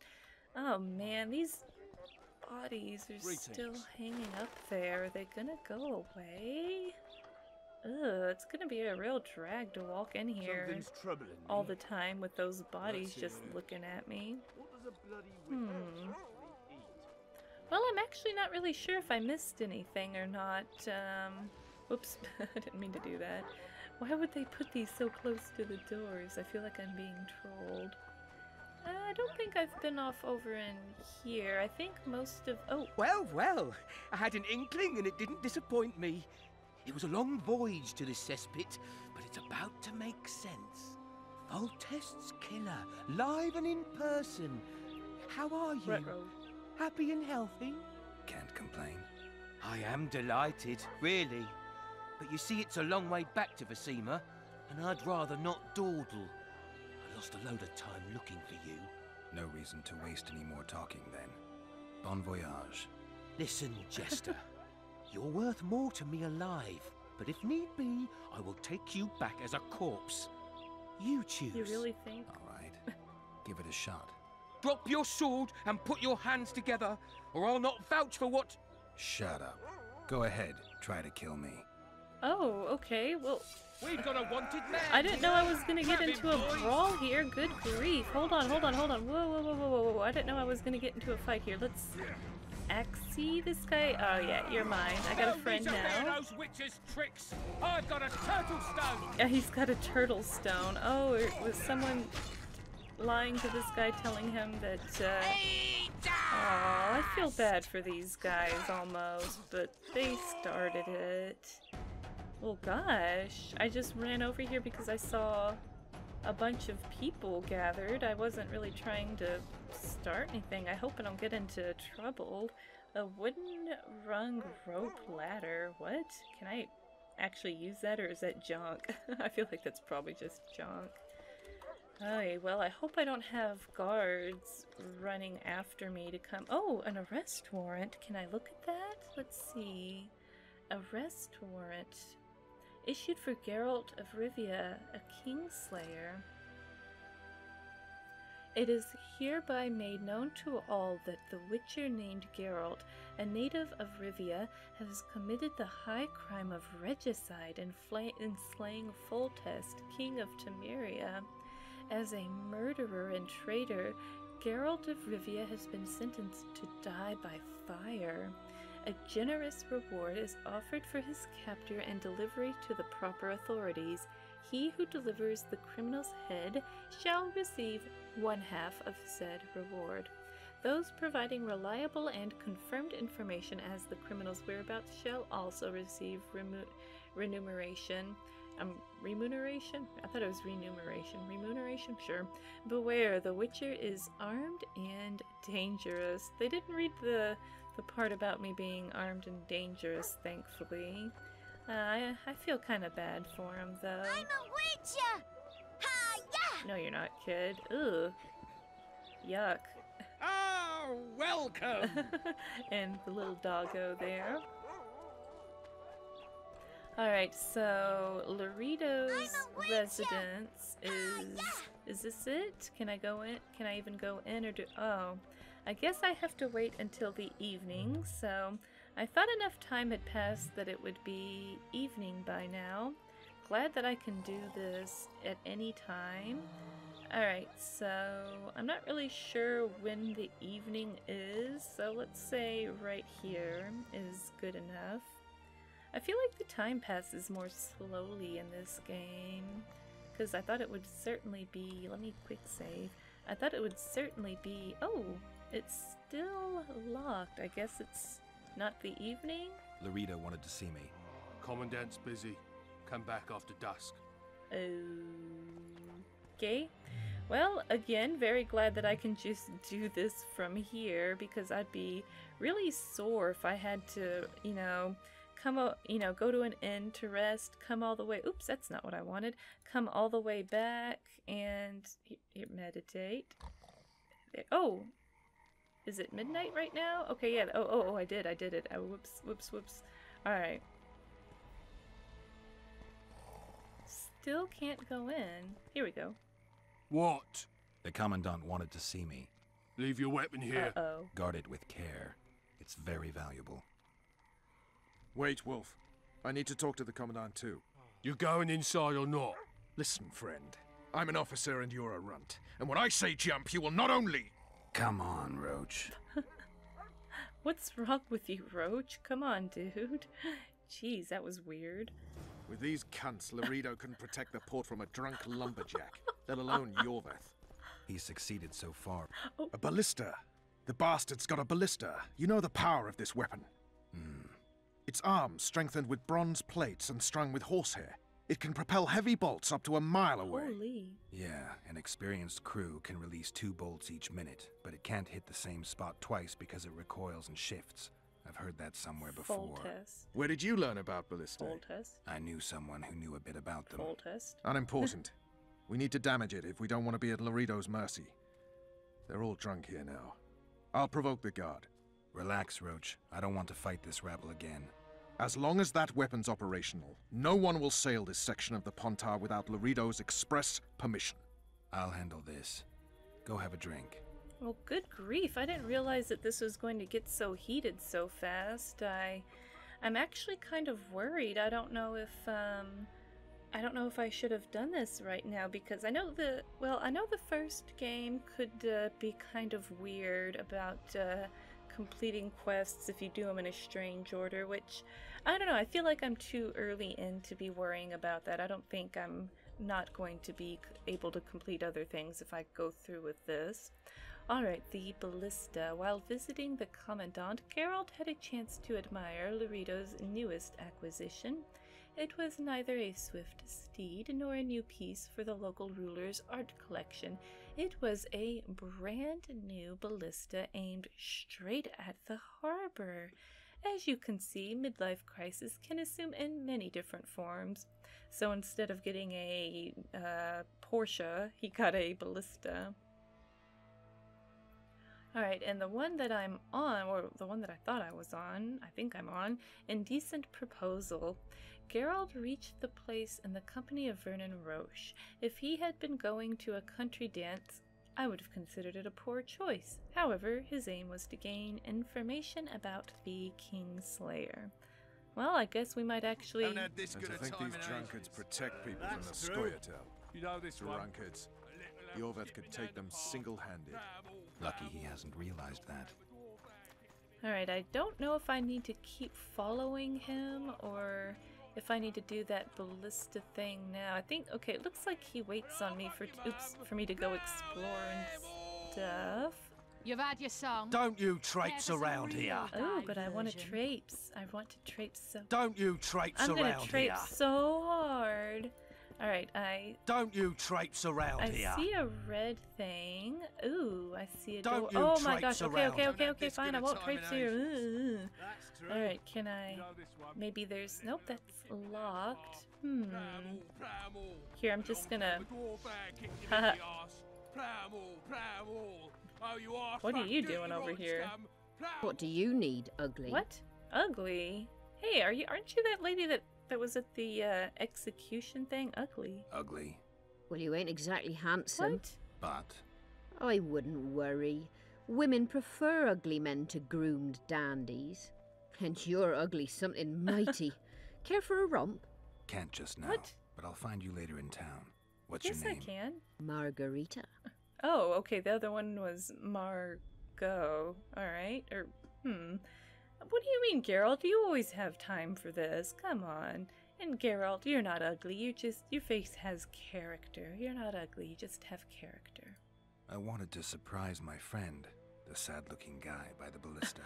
oh man, these bodies are still hanging up there. Are they gonna go away? Ugh, it's gonna be a real drag to walk in here all the time with those bodies just looking at me. Well, I'm actually not really sure if I missed anything or not. Whoops, I didn't mean to do that. Why would they put these so close to the doors? I feel like I'm being trolled. I don't think I've been off over in here. I think most of... Oh! Well, well, I had an inkling and it didn't disappoint me. It was a long voyage to this cesspit, but it's about to make sense. Foltest's killer, live and in person. How are you? Ruh-roh. Happy and healthy? Can't complain. I am delighted, really. But you see, it's a long way back to Vizima, and I'd rather not dawdle. I lost a load of time looking for you. No reason to waste any more talking, then. Bon voyage. Listen, Jester. You're worth more to me alive, but if need be, I will take you back as a corpse. You choose. You really think? All right. Give it a shot. Drop your sword and put your hands together, or I'll not vouch for what... Shut up. Go ahead. Try to kill me. Oh, okay. Well... We've got a wanted man. I didn't know I was gonna get into a brawl here. Good grief. Hold on. Whoa, whoa. I didn't know I was gonna get into a fight here. Let's... See this guy? Oh yeah, you're mine. I got a friend now. Those witches' tricks. I've got a turtle stone. Yeah, he's got a turtle stone. Oh, it was someone lying to this guy, telling him that. Oh, I feel bad for these guys almost, but they started it. Well, gosh, I just ran over here because I saw a bunch of people gathered. I wasn't really trying to start anything. I hope I don't get into trouble. A wooden rung rope ladder. What? Can I actually use that, or is that junk? I feel like that's probably just junk. Okay, well, I hope I don't have guards running after me to come. Oh, an arrest warrant. Can I look at that? Let's see. Arrest warrant. Issued for Geralt of Rivia, a kingslayer. It is hereby made known to all that the Witcher named Geralt, a native of Rivia, has committed the high crime of regicide in slaying Foltest, king of Temeria. As a murderer and traitor, Geralt of Rivia has been sentenced to die by fire. A generous reward is offered for his capture and delivery to the proper authorities. He who delivers the criminal's head shall receive 1/2 of said reward. Those providing reliable and confirmed information as the criminal's whereabouts shall also receive remuneration. remuneration? I thought it was remuneration. Remuneration? Sure. Beware, the Witcher is armed and dangerous. They didn't read the part about me being armed and dangerous, thankfully. I feel kind of bad for him, though. I'm a Witcher! Ha-ya! No, you're not, kid. Ugh. Yuck. Oh, welcome! And the little doggo there. Alright, so Loredo's residence is this it? Can I go in? Can I even go in or do... Oh, I guess I have to wait until the evening, so I thought enough time had passed that it would be evening by now. Glad that I can do this at any time. Alright, so I'm not really sure when the evening is, so let's say right here is good enough. I feel like the time passes more slowly in this game, because I thought it would certainly be, let me quick save, I thought it would certainly be, oh, it's still locked. I guess it's not the evening? Loredo wanted to see me. Commandant's busy. Come back after dusk. Okay. Well, again, very glad that I can just do this from here, because I'd be really sore if I had to, go to an inn to rest, come all the way, oops, that's not what I wanted, come all the way back and meditate. Oh, is it midnight right now? Okay, yeah, oh, I did it. Oh, whoops. Alright. Still can't go in. Here we go. What? The Commandant wanted to see me. Leave your weapon here. Uh-oh. Guard it with care. It's very valuable. Wait, Wolf. I need to talk to the Commandant too. You going inside or not? Listen, friend. I'm an officer and you're a runt. And when I say jump, you will not only... Come on, Roche. What's wrong with you, Roche? Come on, dude. Jeez, that was weird. With these cunts, Loredo couldn't protect the port from a drunk lumberjack, let alone Yorveth. He's succeeded so far. Oh. A ballista. The bastard's got a ballista. You know the power of this weapon. Its arms strengthened with bronze plates and strung with horsehair. It can propel heavy bolts up to a mile away. Holy. Yeah, an experienced crew can release 2 bolts each minute, but it can't hit the same spot twice because it recoils and shifts. I've heard that somewhere before. Test. Where did you learn about ballistae? Test. I knew someone who knew a bit about them. Test. Unimportant. We need to damage it if we don't want to be at Loredo's mercy. They're all drunk here now. I'll provoke the guard. Relax, Roche. I don't want to fight this rabble again. As long as that weapon's operational, no one will sail this section of the Pontar without Loredo's express permission. I'll handle this. Go have a drink. Well, good grief. I didn't realize that this was going to get so heated so fast. I'm actually kind of worried. I don't know if I should have done this right now, because I know the first game could be kind of weird about completing quests if you do them in a strange order, which, I don't know, I feel like I'm too early in to be worrying about that. I don't think I'm not going to be able to complete other things if I go through with this. Alright, the ballista. While visiting the Commandant, Geralt had a chance to admire Loredo's newest acquisition. It was neither a swift steed nor a new piece for the local ruler's art collection. It was a brand new ballista aimed straight at the harbor. As you can see, midlife crisis can assume in many different forms. So instead of getting a Porsche, he got a ballista. Alright, and the one that I'm on, or the one that I thought I was on, I think I'm on, Indecent Proposal. Geralt reached the place in the company of Vernon Roche. If he had been going to a country dance, I would have considered it a poor choice. However, his aim was to gain information about the Kingslayer. Well, I guess we might actually... And to think these drunkards protect people from the Scoia'tael. You know this drunkards. Yorveth could take them single-handed. Lucky he hasn't realized that. Alright, I don't know if I need to keep following him or if I need to do that ballista thing now. I think, okay, it looks like he waits on me for me to go explore and stuff. You've had your song. Don't you traipse around here. Oh, but I want to traipse. I want to traipse so... Don't you traipse I'm around gonna traipse here. so hard. Alright, Don't you traipse around here. I see a red thing. Ooh, I see a door. Don't you Oh my gosh, traipse okay, around. okay, fine, I won't traipse here. Alright, can I... Maybe there's... Nope, that's locked. Here, I'm just gonna... What are you doing over here? What do you need, ugly? What? Ugly? Hey, aren't you that lady that was at the execution thing? Ugly. Ugly. Well, you ain't exactly handsome. What? But I wouldn't worry. Women prefer ugly men to groomed dandies. And you're ugly something mighty. Care for a romp? Can't just now. What? But I'll find you later in town. What's Yes, your name? I can. Margarita. Oh, okay, the other one was Margot. Alright, or, What do you mean, Geralt? You always have time for this. Come on. And Geralt, you're not ugly. Your face has character. You're not ugly. You just have character. I wanted to surprise my friend, the sad-looking guy by the ballista.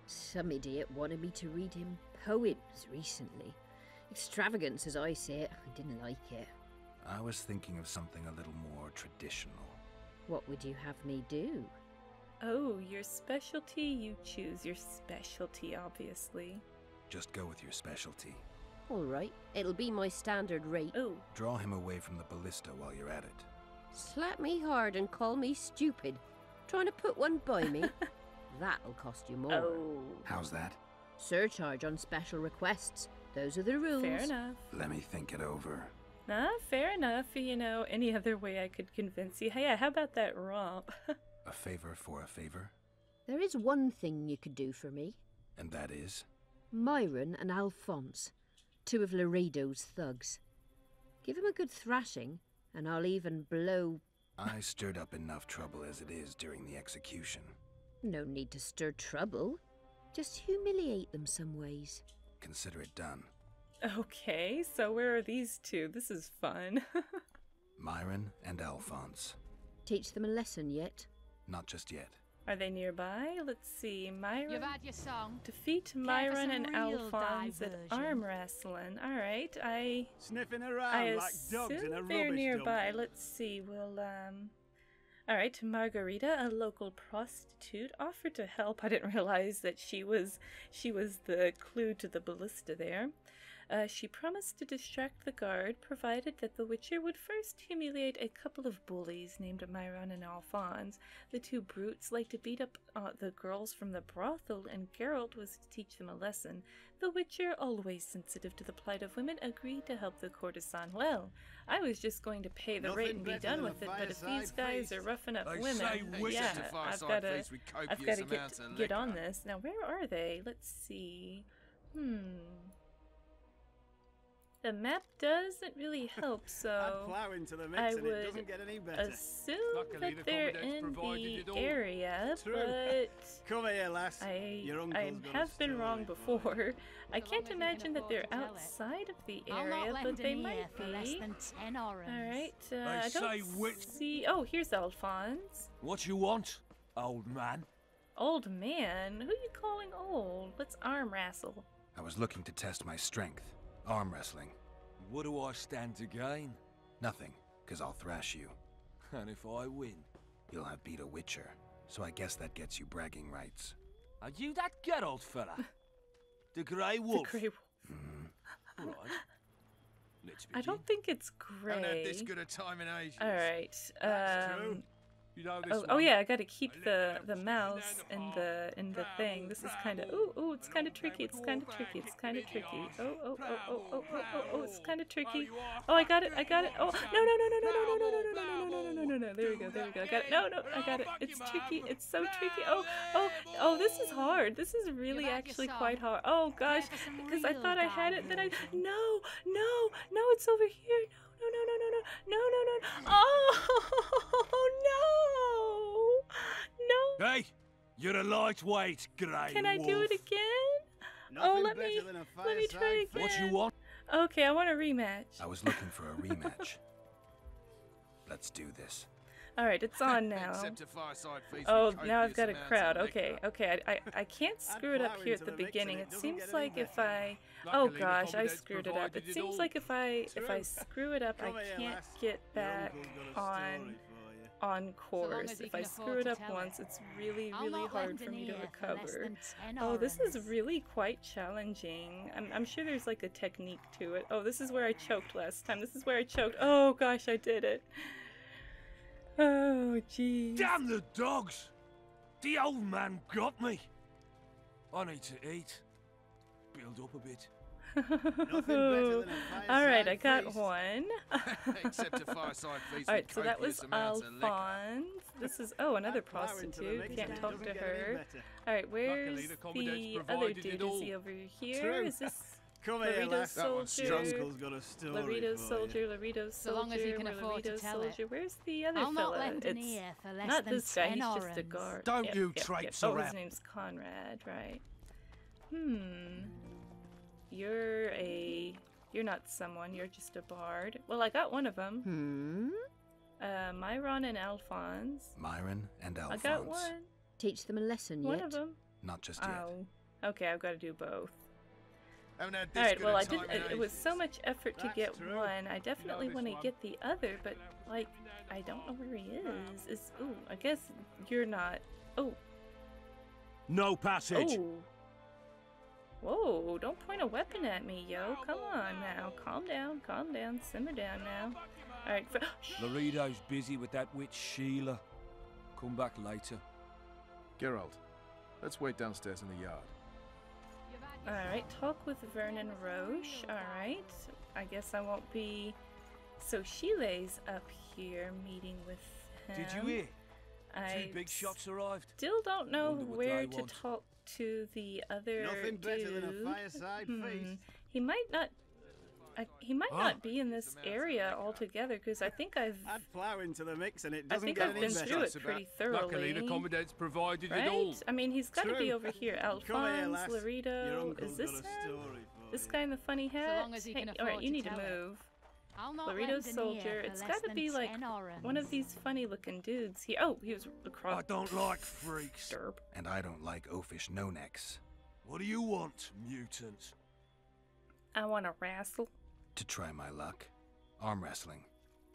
Some idiot wanted me to read him poems recently. Extravagance, as I say it. I didn't like it. I was thinking of something a little more traditional. What would you have me do? Oh, your specialty? You choose your specialty, obviously. Just go with your specialty. All right, it'll be my standard rate. Oh. Draw him away from the ballista while you're at it. Slap me hard and call me stupid. Trying to put one by me? That'll cost you more. Oh. How's that? Surcharge on special requests. Those are the rules. Fair enough. Let me think it over. Fair enough. You know, any other way I could convince you. Hey, yeah, how about that romp? A favor for a favor? There is one thing you could do for me. And that is? Myron and Alphonse, two of Loredo's thugs. Give them a good thrashing, and I'll even blow... I stirred up enough trouble as it is during the execution. No need to stir trouble. Just humiliate them some ways. Consider it done. Okay, so where are these two? This is fun. Myron and Alphonse. Teach them a lesson yet? Not just yet. Are they nearby? Let's see. Myron. You've had your song. Defeat Myron and Alphonse at arm wrestling. All right, Sniffing around like dogs in a rubbish they're nearby. dump. Let's see. We'll All right, Margarita, a local prostitute, offered to help. I didn't realize that she was the clue to the ballista there. She promised to distract the guard, provided that the Witcher would first humiliate a couple of bullies named Myron and Alphonse. The two brutes liked to beat up the girls from the brothel, and Geralt was to teach them a lesson. The Witcher, always sensitive to the plight of women, agreed to help the courtesan. Well, I was just going to pay the rate and be done with it, but if these guys are roughing up women, yeah, I've got to get on this. Now, where are they? Let's see. The map doesn't really help, so I would assume that they're in the area, but Come here, lass. I have been wrong before. I can't imagine that they're outside of the area, but they might be. Alright, I don't see... Oh, here's Alphonse. What you want, old man? Old man? Who you calling old? Let's arm wrestle. I was looking to test my strength. Arm wrestling. What do I stand to gain? Nothing, because I'll thrash you. And if I win? You'll have beat a Witcher, so I guess that gets you bragging rights. Are you that Geralt fella? The Grey Wolf? The Grey Wolf. Right. Let's begin. I don't think it's grey. Haven't had this good a time in ages. Alright, That's true. You know this oh yeah, I gotta keep the mouse in the thing. This is kind of it's kind of tricky. It's kind of tricky. It's kind of tricky. Oh, it's kind of tricky. Oh, I got it. Oh, no. There we go. I got it. No, I got it. It's tricky. It's so tricky. Oh, this is hard. This is really actually quite hard. Oh gosh, because I thought I had it. Then no, it's over here. No. Oh, no. Hey, you're a lightweight, Grey Can I Wolf. do it again? Let me try again. What you want? Okay, I want a rematch. I was looking for a rematch. Let's do this. Alright, it's on now. Oh, now I've got a crowd. Okay, okay. I can't screw it up here at the beginning. It seems like if I... Oh gosh, I screwed it up. It seems like if I screw it up, I can't get back on course. If I screw it up once, it's really hard for me to recover. Oh, this is really quite challenging. I'm sure there's like a technique to it. Oh, this is where I choked last time. This is where I choked. Oh gosh, I did it. Oh, jeez. Damn the dogs! The old man got me. I need to eat. Build up a bit. Alright, I got one. Except a fireside feast. Alright, so that was Alphonse. This is, oh, another prostitute. Can't talk to her. Alright, where's the other dude? Is he over here? Is this Loredo soldier? Loredo soldier, Loredo soldier, So long as you can afford to tell it. Where's the other I'll not fella? lend an It's ear for less not than this guy, 10 he's just a orens. guard. Don't you traipse Oh, around. his name's Conrad, right. You're not someone, you're just a bard. Well, I got one of them. Myron and Alphonse. Myron and Alphonse. I got one. Teach them a lesson One yet? of them. Not just yet. Oh. Okay, I've got to do both. Haven't had this Alright, good well, a I did. time in It was ages. so much effort to get true. one. I definitely want to get the other, but, like, I don't know where he is. Ooh, I guess you're not. Oh. No passage. Oh. Whoa, don't point a weapon at me, yo. Come on now. Calm down, simmer down now. Alright, Loredo's busy with that witch Sheila. Come back later. Geralt, let's wait downstairs in the yard. Alright, talk with Vernon Roche. Alright, I guess I won't be... So Sile's up here meeting with him. Did you hear? I Two big shots arrived. still don't know Wonder what where they to want. talk to the other Nothing better than a dude. fireside feast. He might not... he might not be in this area altogether, because I think I've... Add plough into the mix and it I doesn't think get I've any been better. through it pretty thoroughly. Luckily, the commandant's provided Right? it all. I mean, he's got to be True. over here. Come here, Alphonse, lass. Your Loredo. uncle's Is this got a him? story for This you. guy in the funny hat? long as he can Hey, afford alright, you to need to tell it. move. I'll not Loredo's lend an ear soldier. for It's less got to than be like 10 orens. one of these funny looking dudes here. Oh, he was across. I don't like freaks. Derp. And I don't like oafish no-necks. What do you want, mutant? I want to wrestle. To try my luck. Arm wrestling.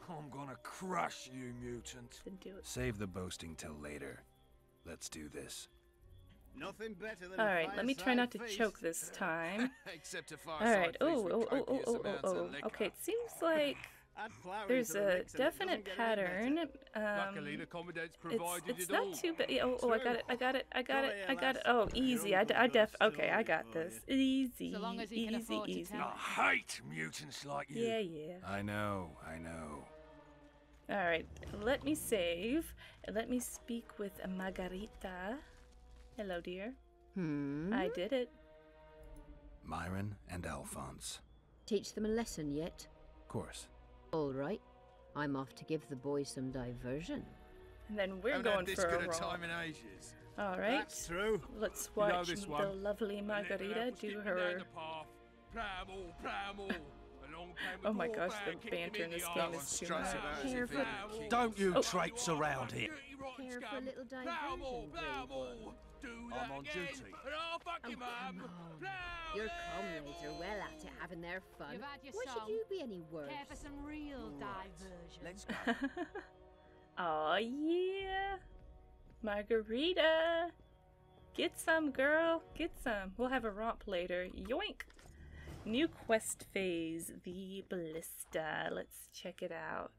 I'm gonna crush you, mutant. Then do it. Save the boasting till later. Let's do this. Nothing better than Alright, let me try not to feast. choke this time. Except a Alright, okay, it seems like Add plough there's into the a mix and it doesn't definite get any better. pattern. Luckily, the commandant's provided It's it not all. too bad. Oh, I got it. Oh, easy. Your I uncle's got a okay, I got story this. for Easy, So long as he can afford to easy. tell I hate mutants like you. Yeah. I know. Alright, let me save. Let me speak with Margarita. Hello, dear. I did it. Myron and Alphonse. Teach them a lesson yet? Of course. All right. I'm off to give the boys some diversion. And then we're Haven't going had this for a good a romp. time in ages. Alright. That's true. Let's You know watch this the one. lovely Margarita do her. Oh my gosh, the banter in this game is too much. Don't you traipse around here. Care for a little diversion, brave one? I'm on duty. Oh, come on. Your comrades are well at it, having their fun. You've had your Why song. should you be any worse? Care for some real diversion. Let's go. Aw, yeah. Margarita. Get some, girl. Get some. We'll have a romp later. Yoink. New quest phase, the Ballista. Let's check it out.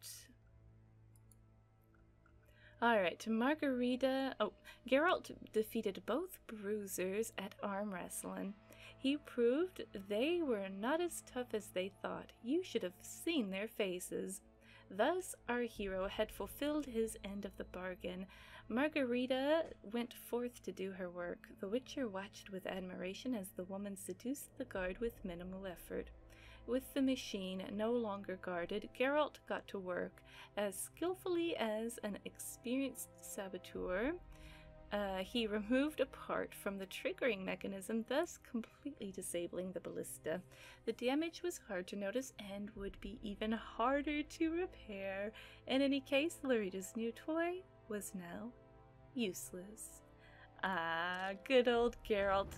Alright, Margarita. Oh, Geralt defeated both bruisers at arm wrestling. He proved they were not as tough as they thought. You should have seen their faces. Thus, our hero had fulfilled his end of the bargain. Margarita went forth to do her work. The Witcher watched with admiration as the woman seduced the guard with minimal effort. With the machine no longer guarded, Geralt got to work as skillfully as an experienced saboteur. He removed a part from the triggering mechanism, thus completely disabling the ballista. The damage was hard to notice and would be even harder to repair. In any case, Loredo's new toy was now useless. Ah, good old Geralt.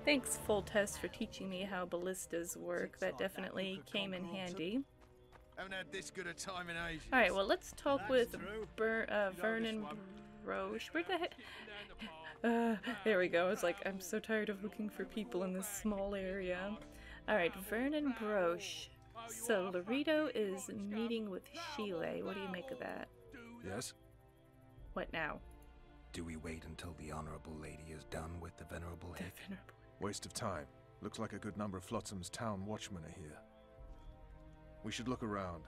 Thanks, Full Test, for teaching me how ballistas work. That definitely came in handy. Haven't had this good a time in ages. Alright, well, let's talk with Vernon Roche. Where the heck? There we go. I was like, I'm so tired of looking for people in this small area. Alright, Vernon Roche. So, Loredo is meeting with Sile. What do you make of that? Yes? What now? Do we wait until the Honorable Lady is done with the Venerable Hick? Waste of time. Looks like a good number of Flotsam's town watchmen are here. We should look around.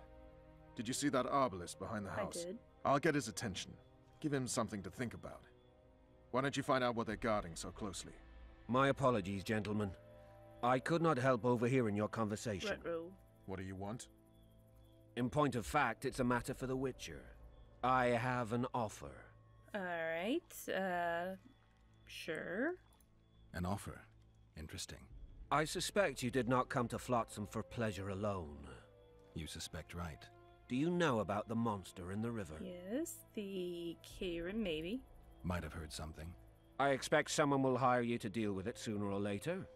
Did you see that arbalist behind the house? I did. I'll get his attention. Give him something to think about. Why don't you find out what they're guarding so closely? My apologies, gentlemen. I could not help overhearing your conversation. What do you want? In point of fact, it's a matter for the Witcher. I have an offer. Alright, sure. An offer? Interesting. I suspect you did not come to Flotsam for pleasure alone. You suspect right. Do you know about the monster in the river? Yes, the Kayran, maybe. Might have heard something. I expect someone will hire you to deal with it sooner or later.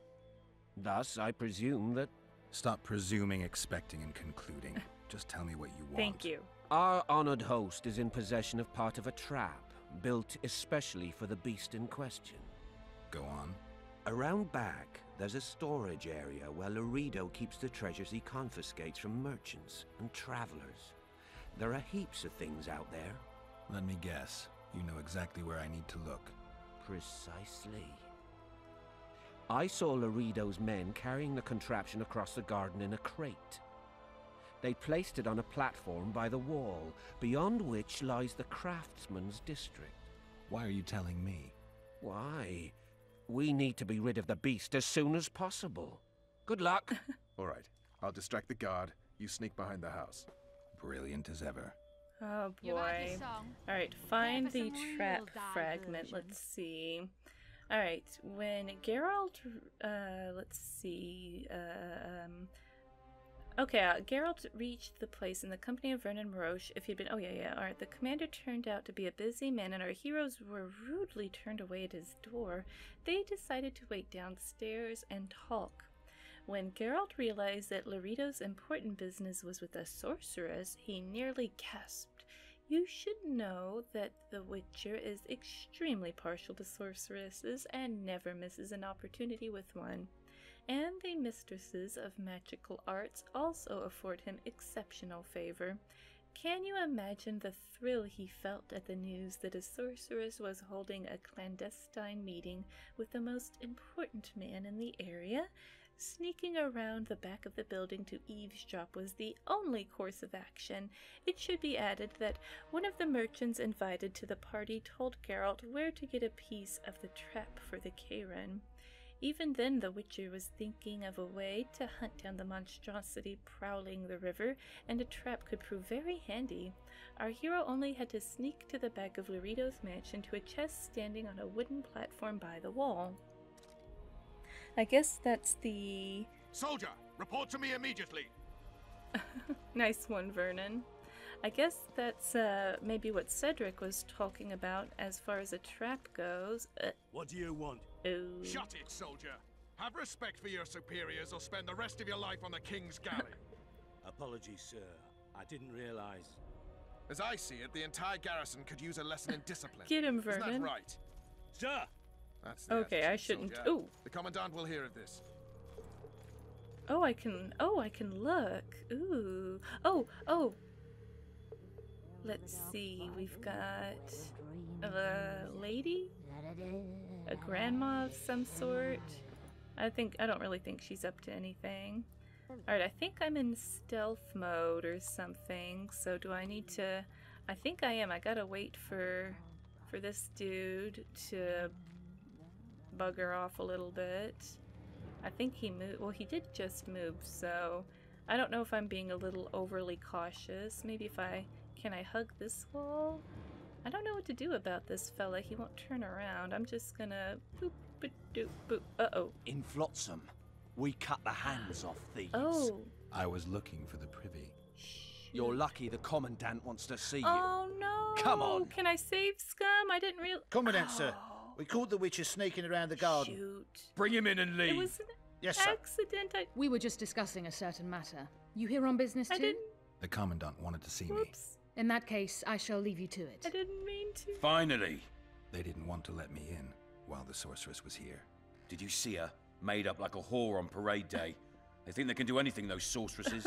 Thus, I presume that... Stop presuming, expecting, and concluding. Just tell me what you want. Thank you. Our honored host is in possession of part of a trap, built especially for the beast in question. Go on. Around back, there's a storage area where Loredo keeps the treasures he confiscates from merchants and travelers. There are heaps of things out there. Let me guess. You know exactly where I need to look. Precisely. I saw Loredo's men carrying the contraption across the garden in a crate. They placed it on a platform by the wall, beyond which lies the craftsman's district. Why are you telling me? Why? We need to be rid of the beast as soon as possible. Good luck. All right. I'll distract the guard. You sneak behind the house. Brilliant as ever. Oh boy. Alright, find the trap fragment. Let's see. Alright, when Geralt, let's see, okay, Geralt reached the place in the company of Vernon Roche. If he'd been, alright, the commander turned out to be a busy man and our heroes were rudely turned away at his door. They decided to wait downstairs and talk. When Geralt realized that Loredo's important business was with a sorceress, he nearly gasped. You should know that the Witcher is extremely partial to sorceresses and never misses an opportunity with one. And the mistresses of magical arts also afford him exceptional favor. Can you imagine the thrill he felt at the news that a sorceress was holding a clandestine meeting with the most important man in the area? Sneaking around the back of the building to eavesdrop was the only course of action. It should be added that one of the merchants invited to the party told Geralt where to get a piece of the trap for the Kayran. Even then, the Witcher was thinking of a way to hunt down the monstrosity prowling the river, and a trap could prove very handy. Our hero only had to sneak to the back of Loredo's mansion to a chest standing on a wooden platform by the wall. I guess that's the... Soldier, report to me immediately. Nice one, Vernon. I guess that's maybe what Cedric was talking about as far as a trap goes. What do you want? Ooh. Shut it, soldier. Have respect for your superiors or spend the rest of your life on the King's galley. Apologies, sir. I didn't realize. As I see it, the entire garrison could use a lesson in discipline. Get him, Vernon. Isn't that right? Sir! That's the okay, attitude, I shouldn't. soldier. Ooh. The commandant will hear of this. Oh, I can look. Ooh. Oh. Let's see. We've got a lady, a grandma of some sort. I don't really think she's up to anything. Alright, I think I'm in stealth mode or something. So do I need to... I think I am. I gotta wait for this dude to bugger off a little bit. I think he moved. Well, he did just move, so I don't know if I'm being a little overly cautious. Maybe if I... Can I hug this wall? I don't know what to do about this fella. He won't turn around. I'm just gonna boop, boop, doop, boop. Uh-oh. In Flotsam, we cut the hands off thieves. Oh. I was looking for the privy. You're lucky the Commandant wants to see you. Oh, no. Come on. Can I save Scum? I didn't realize... Commandant, sir. We caught the Witcher sneaking around the garden. Shoot. Bring him in and leave. It was an yes, sir. accident. We were just discussing a certain matter. You here on business too? I didn't... The Commandant wanted to see Whoops. me. In that case, I shall leave you to it. I didn't mean to. Finally! They didn't want to let me in while the sorceress was here. Did you see her? Made up like a whore on parade day. They think they can do anything, those sorceresses.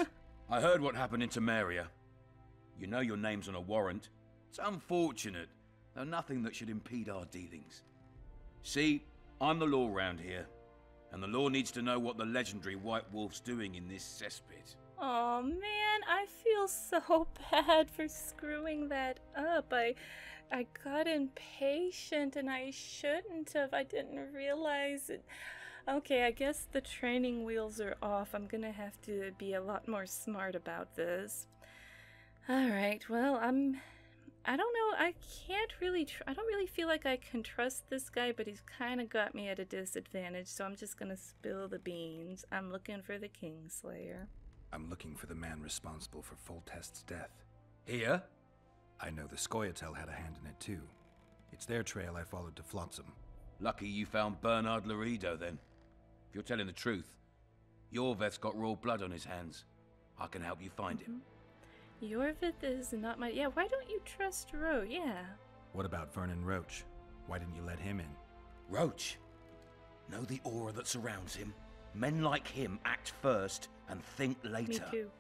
I heard what happened in Temeria. You know your name's on a warrant. It's unfortunate, though nothing that should impede our dealings. See, I'm the law round here, and the law needs to know what the legendary White Wolf's doing in this cesspit. Oh man, I feel so bad for screwing that up. I got impatient and I shouldn't have. I didn't realize it. Okay, I guess the training wheels are off. I'm gonna have to be a lot more smart about this. Alright, well, I don't know, I don't really feel like I can trust this guy, but he's kind of got me at a disadvantage, so I'm just gonna spill the beans. I'm looking for the Kingslayer. I'm looking for the man responsible for Foltest's death. Here? I know the Scoia'tael had a hand in it too. It's their trail I followed to Flotsam. Lucky you found Bernard Loredo then. If you're telling the truth, Yorveth's got raw blood on his hands. I can help you find him. Yorveth is not my... Yeah, why don't you trust Ro? Yeah. What about Vernon Roche? Why didn't you let him in? Roche? Know the aura that surrounds him? Men like him act first and think later. Me too.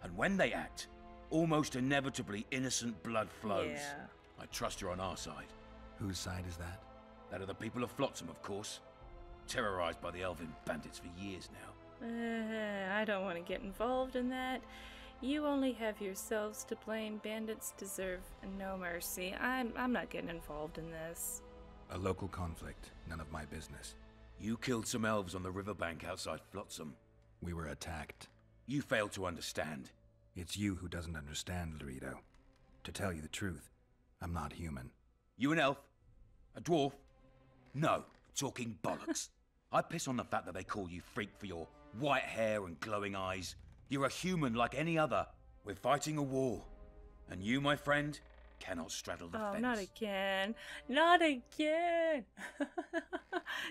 And when they act, almost inevitably innocent blood flows. Yeah. I trust you're on our side. Whose side is that? That of the people of Flotsam, of course. Terrorized by the elven bandits for years now. I don't want to get involved in that. You only have yourselves to blame. Bandits deserve no mercy. I'm not getting involved in this. A local conflict, none of my business. You killed some elves on the riverbank outside Flotsam. We were attacked. You failed to understand. It's you who doesn't understand, Loredo. To tell you the truth, I'm not human. You an elf? A dwarf? No, talking bollocks. I piss on the fact that they call you freak for your white hair and glowing eyes. You're a human like any other. We're fighting a war. And you, my friend, cannot straddle the fence. Oh, not again. Not again.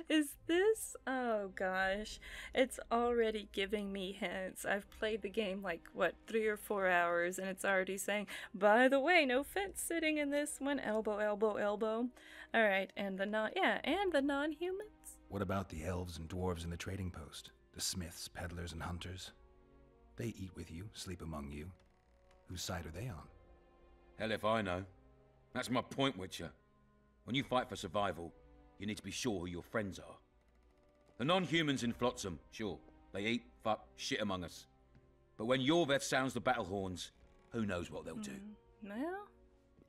Is this? Oh, gosh. It's already giving me hints. I've played the game like, what, 3 or 4 hours, and it's already saying, by the way, no fence sitting in this one. Elbow, elbow, elbow. All right, and the non-humans? What about the elves and dwarves in the trading post? The smiths, peddlers, and hunters? They eat with you, sleep among you. Whose side are they on? Hell if I know. That's my point, Witcher. When you fight for survival, you need to be sure who your friends are. The non-humans in Flotsam, sure, they eat, fuck, shit among us. But when Yorveth sounds the battle horns, who knows what they'll do. Well,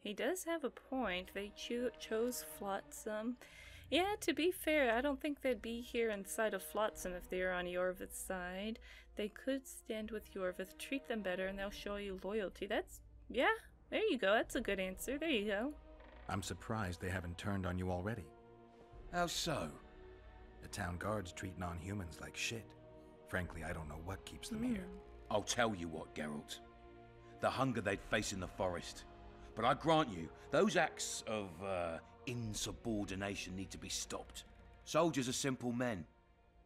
he does have a point. They chose Flotsam. Yeah, to be fair, I don't think they'd be here inside of Flotsam if they were on Yorveth's side. They could stand with Yorveth, treat them better, and they'll show you loyalty. Yeah, there you go. That's a good answer. There you go. I'm surprised they haven't turned on you already. How so? The town guards treat non-humans like shit. Frankly, I don't know what keeps them here. I'll tell you what, Geralt. The hunger they'd face in the forest. But I grant you, those acts of, insubordination need to be stopped. Soldiers are simple men.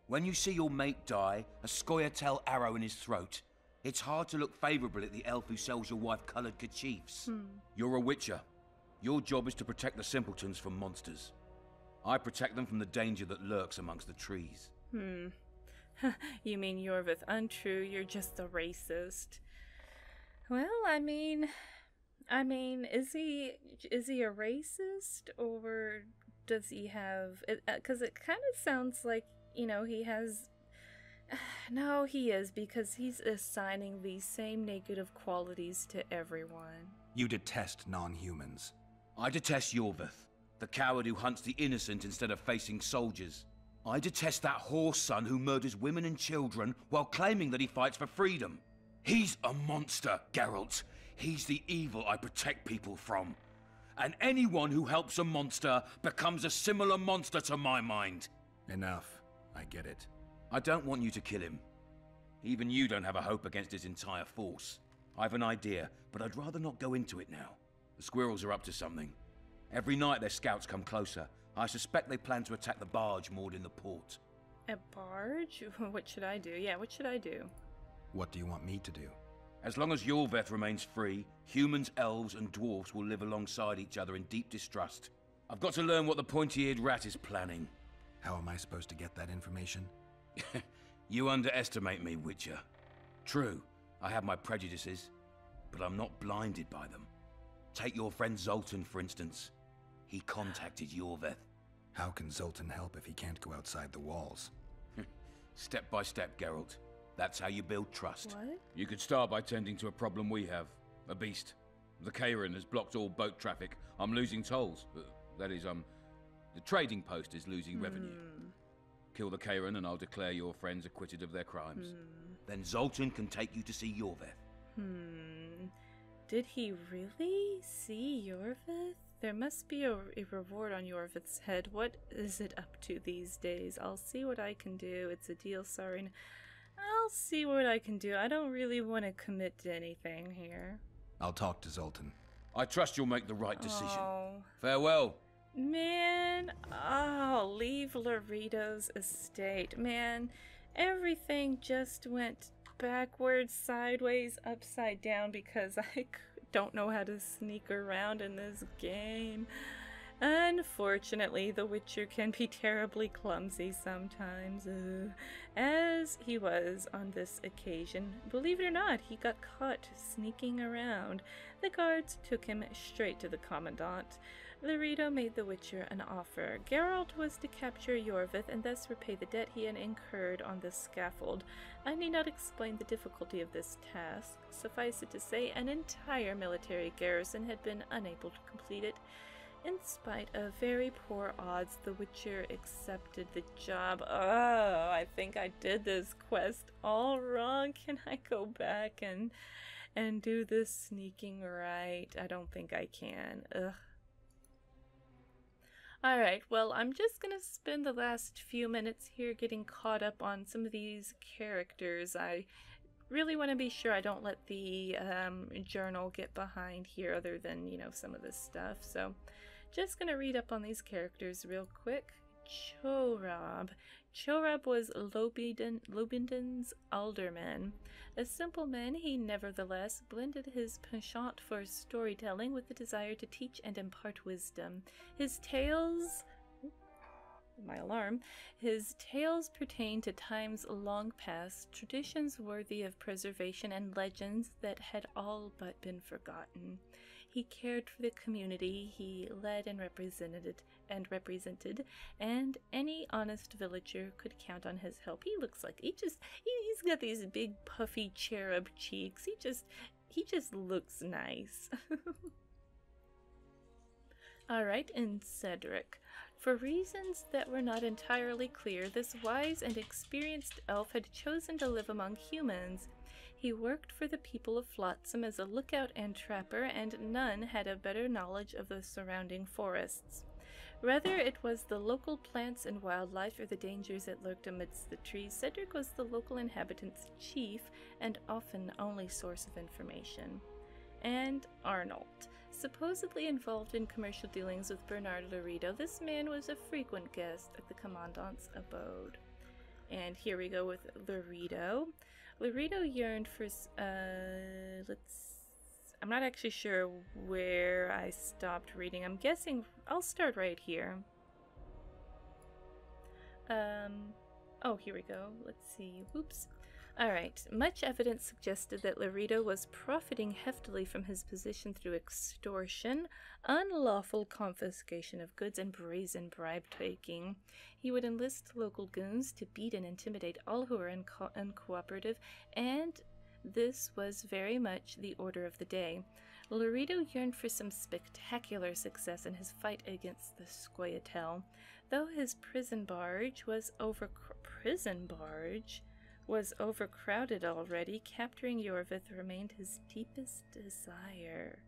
When you see your mate die, a Scoia'tael arrow in his throat, it's hard to look favourable at the elf who sells your wife coloured kerchiefs. You're a witcher. Your job is to protect the simpletons from monsters. I protect them from the danger that lurks amongst the trees. You mean Yorveth? Untrue, you're just a racist. Well, I mean, is he a racist, or does he have? Because it kind of sounds like, you know, he has. No, he is, because he's assigning these same negative qualities to everyone. You detest non-humans. I detest Yorveth, the coward who hunts the innocent instead of facing soldiers. I detest that whore son who murders women and children while claiming that he fights for freedom. He's a monster, Geralt. He's the evil I protect people from. and anyone who helps a monster becomes a similar monster to my mind. Enough. I get it. I don't want you to kill him. Even you don't have a hope against his entire force. I have an idea, but I'd rather not go into it now. The squirrels are up to something. Every night their scouts come closer. I suspect they plan to attack the barge moored in the port. A barge? What should I do? Yeah, what should I do? What do you want me to do? As long as Yorveth remains free, humans, elves, and dwarves will live alongside each other in deep distrust. I've got to learn what the pointy-eared rat is planning. How am I supposed to get that information? You underestimate me, Witcher. True, I have my prejudices, but I'm not blinded by them. Take your friend Zoltan, for instance. He contacted Yorveth. How can Zoltan help if he can't go outside the walls? Step by step, Geralt. That's how you build trust. What? You could start by tending to a problem we have. A beast. The Kayran has blocked all boat traffic. I'm losing tolls. That is, the trading post is losing revenue. Kill the Kayran and I'll declare your friends acquitted of their crimes. Then Zoltan can take you to see Yorveth. Did he really see Yorveth? There must be a reward on Yorveth's head. What is it up to these days? I'll see what I can do. It's a deal, sorry. I'll see what I can do. I don't really want to commit to anything here. I'll talk to Zoltan. I trust you'll make the right decision. Oh. Farewell. Man, I'll leave Loredo's estate. Man, everything just went backwards, sideways, upside down because I don't know how to sneak around in this game. Unfortunately, the Witcher can be terribly clumsy sometimes, as he was on this occasion. Believe it or not, he got caught sneaking around. The guards took him straight to the Commandant. Loredo made the Witcher an offer. Geralt was to capture Yorveth and thus repay the debt he had incurred on the scaffold. I need not explain the difficulty of this task. Suffice it to say, an entire military garrison had been unable to complete it. In spite of very poor odds, the Witcher accepted the job. Oh, I think I did this quest all wrong. Can I go back and do this sneaking right? I don't think I can. Ugh. Alright, well, I'm just gonna spend the last few minutes here getting caught up on some of these characters. I really want to be sure I don't let the journal get behind here other than, you know, some of this stuff. So, just gonna read up on these characters real quick. Chorab. Chorab was Lobinden's alderman. A simple man, he nevertheless blended his penchant for storytelling with the desire to teach and impart wisdom. His tales... my alarm. His tales pertain to times long past, traditions worthy of preservation, and legends that had all but been forgotten. He cared for the community he led and represented, and any honest villager could count on his help. He looks like he's got these big puffy cherub cheeks. He just looks nice. Alright, and Cedric. For reasons that were not entirely clear, this wise and experienced elf had chosen to live among humans. He worked for the people of Flotsam as a lookout and trapper, and none had a better knowledge of the surrounding forests. Whether it was the local plants and wildlife or the dangers that lurked amidst the trees, Cedric was the local inhabitant's chief and often only source of information. And Arnold. Supposedly involved in commercial dealings with Bernard Loredo, this man was a frequent guest at the Commandant's abode. And here we go with Loredo. Loredo yearned for, I'm not actually sure where I stopped reading. I'm guessing I'll start right here. Oh, here we go. Let's see. Whoops. Alright, much evidence suggested that Loredo was profiting heftily from his position through extortion, unlawful confiscation of goods, and brazen bribe-taking. He would enlist local goons to beat and intimidate all who were uncooperative, and this was very much the order of the day. Loredo yearned for some spectacular success in his fight against the Scoia'tael. Though his prison barge was overcrowded already, capturing Yorveth remained his deepest desire.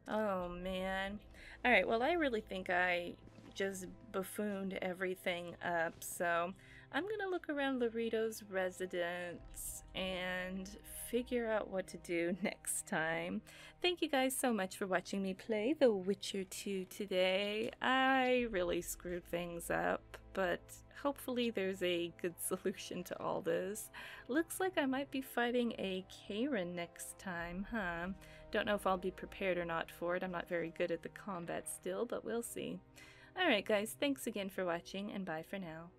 Oh, man. Alright, well, I really think I just buffooned everything up, so I'm gonna look around Loredo's residence and figure out what to do next time. Thank you guys so much for watching me play The Witcher 2 today. I really screwed things up, but hopefully there's a good solution to all this. Looks like I might be fighting a Kayran next time, huh? Don't know if I'll be prepared or not for it. I'm not very good at the combat still, but we'll see. Alright guys, thanks again for watching, and bye for now.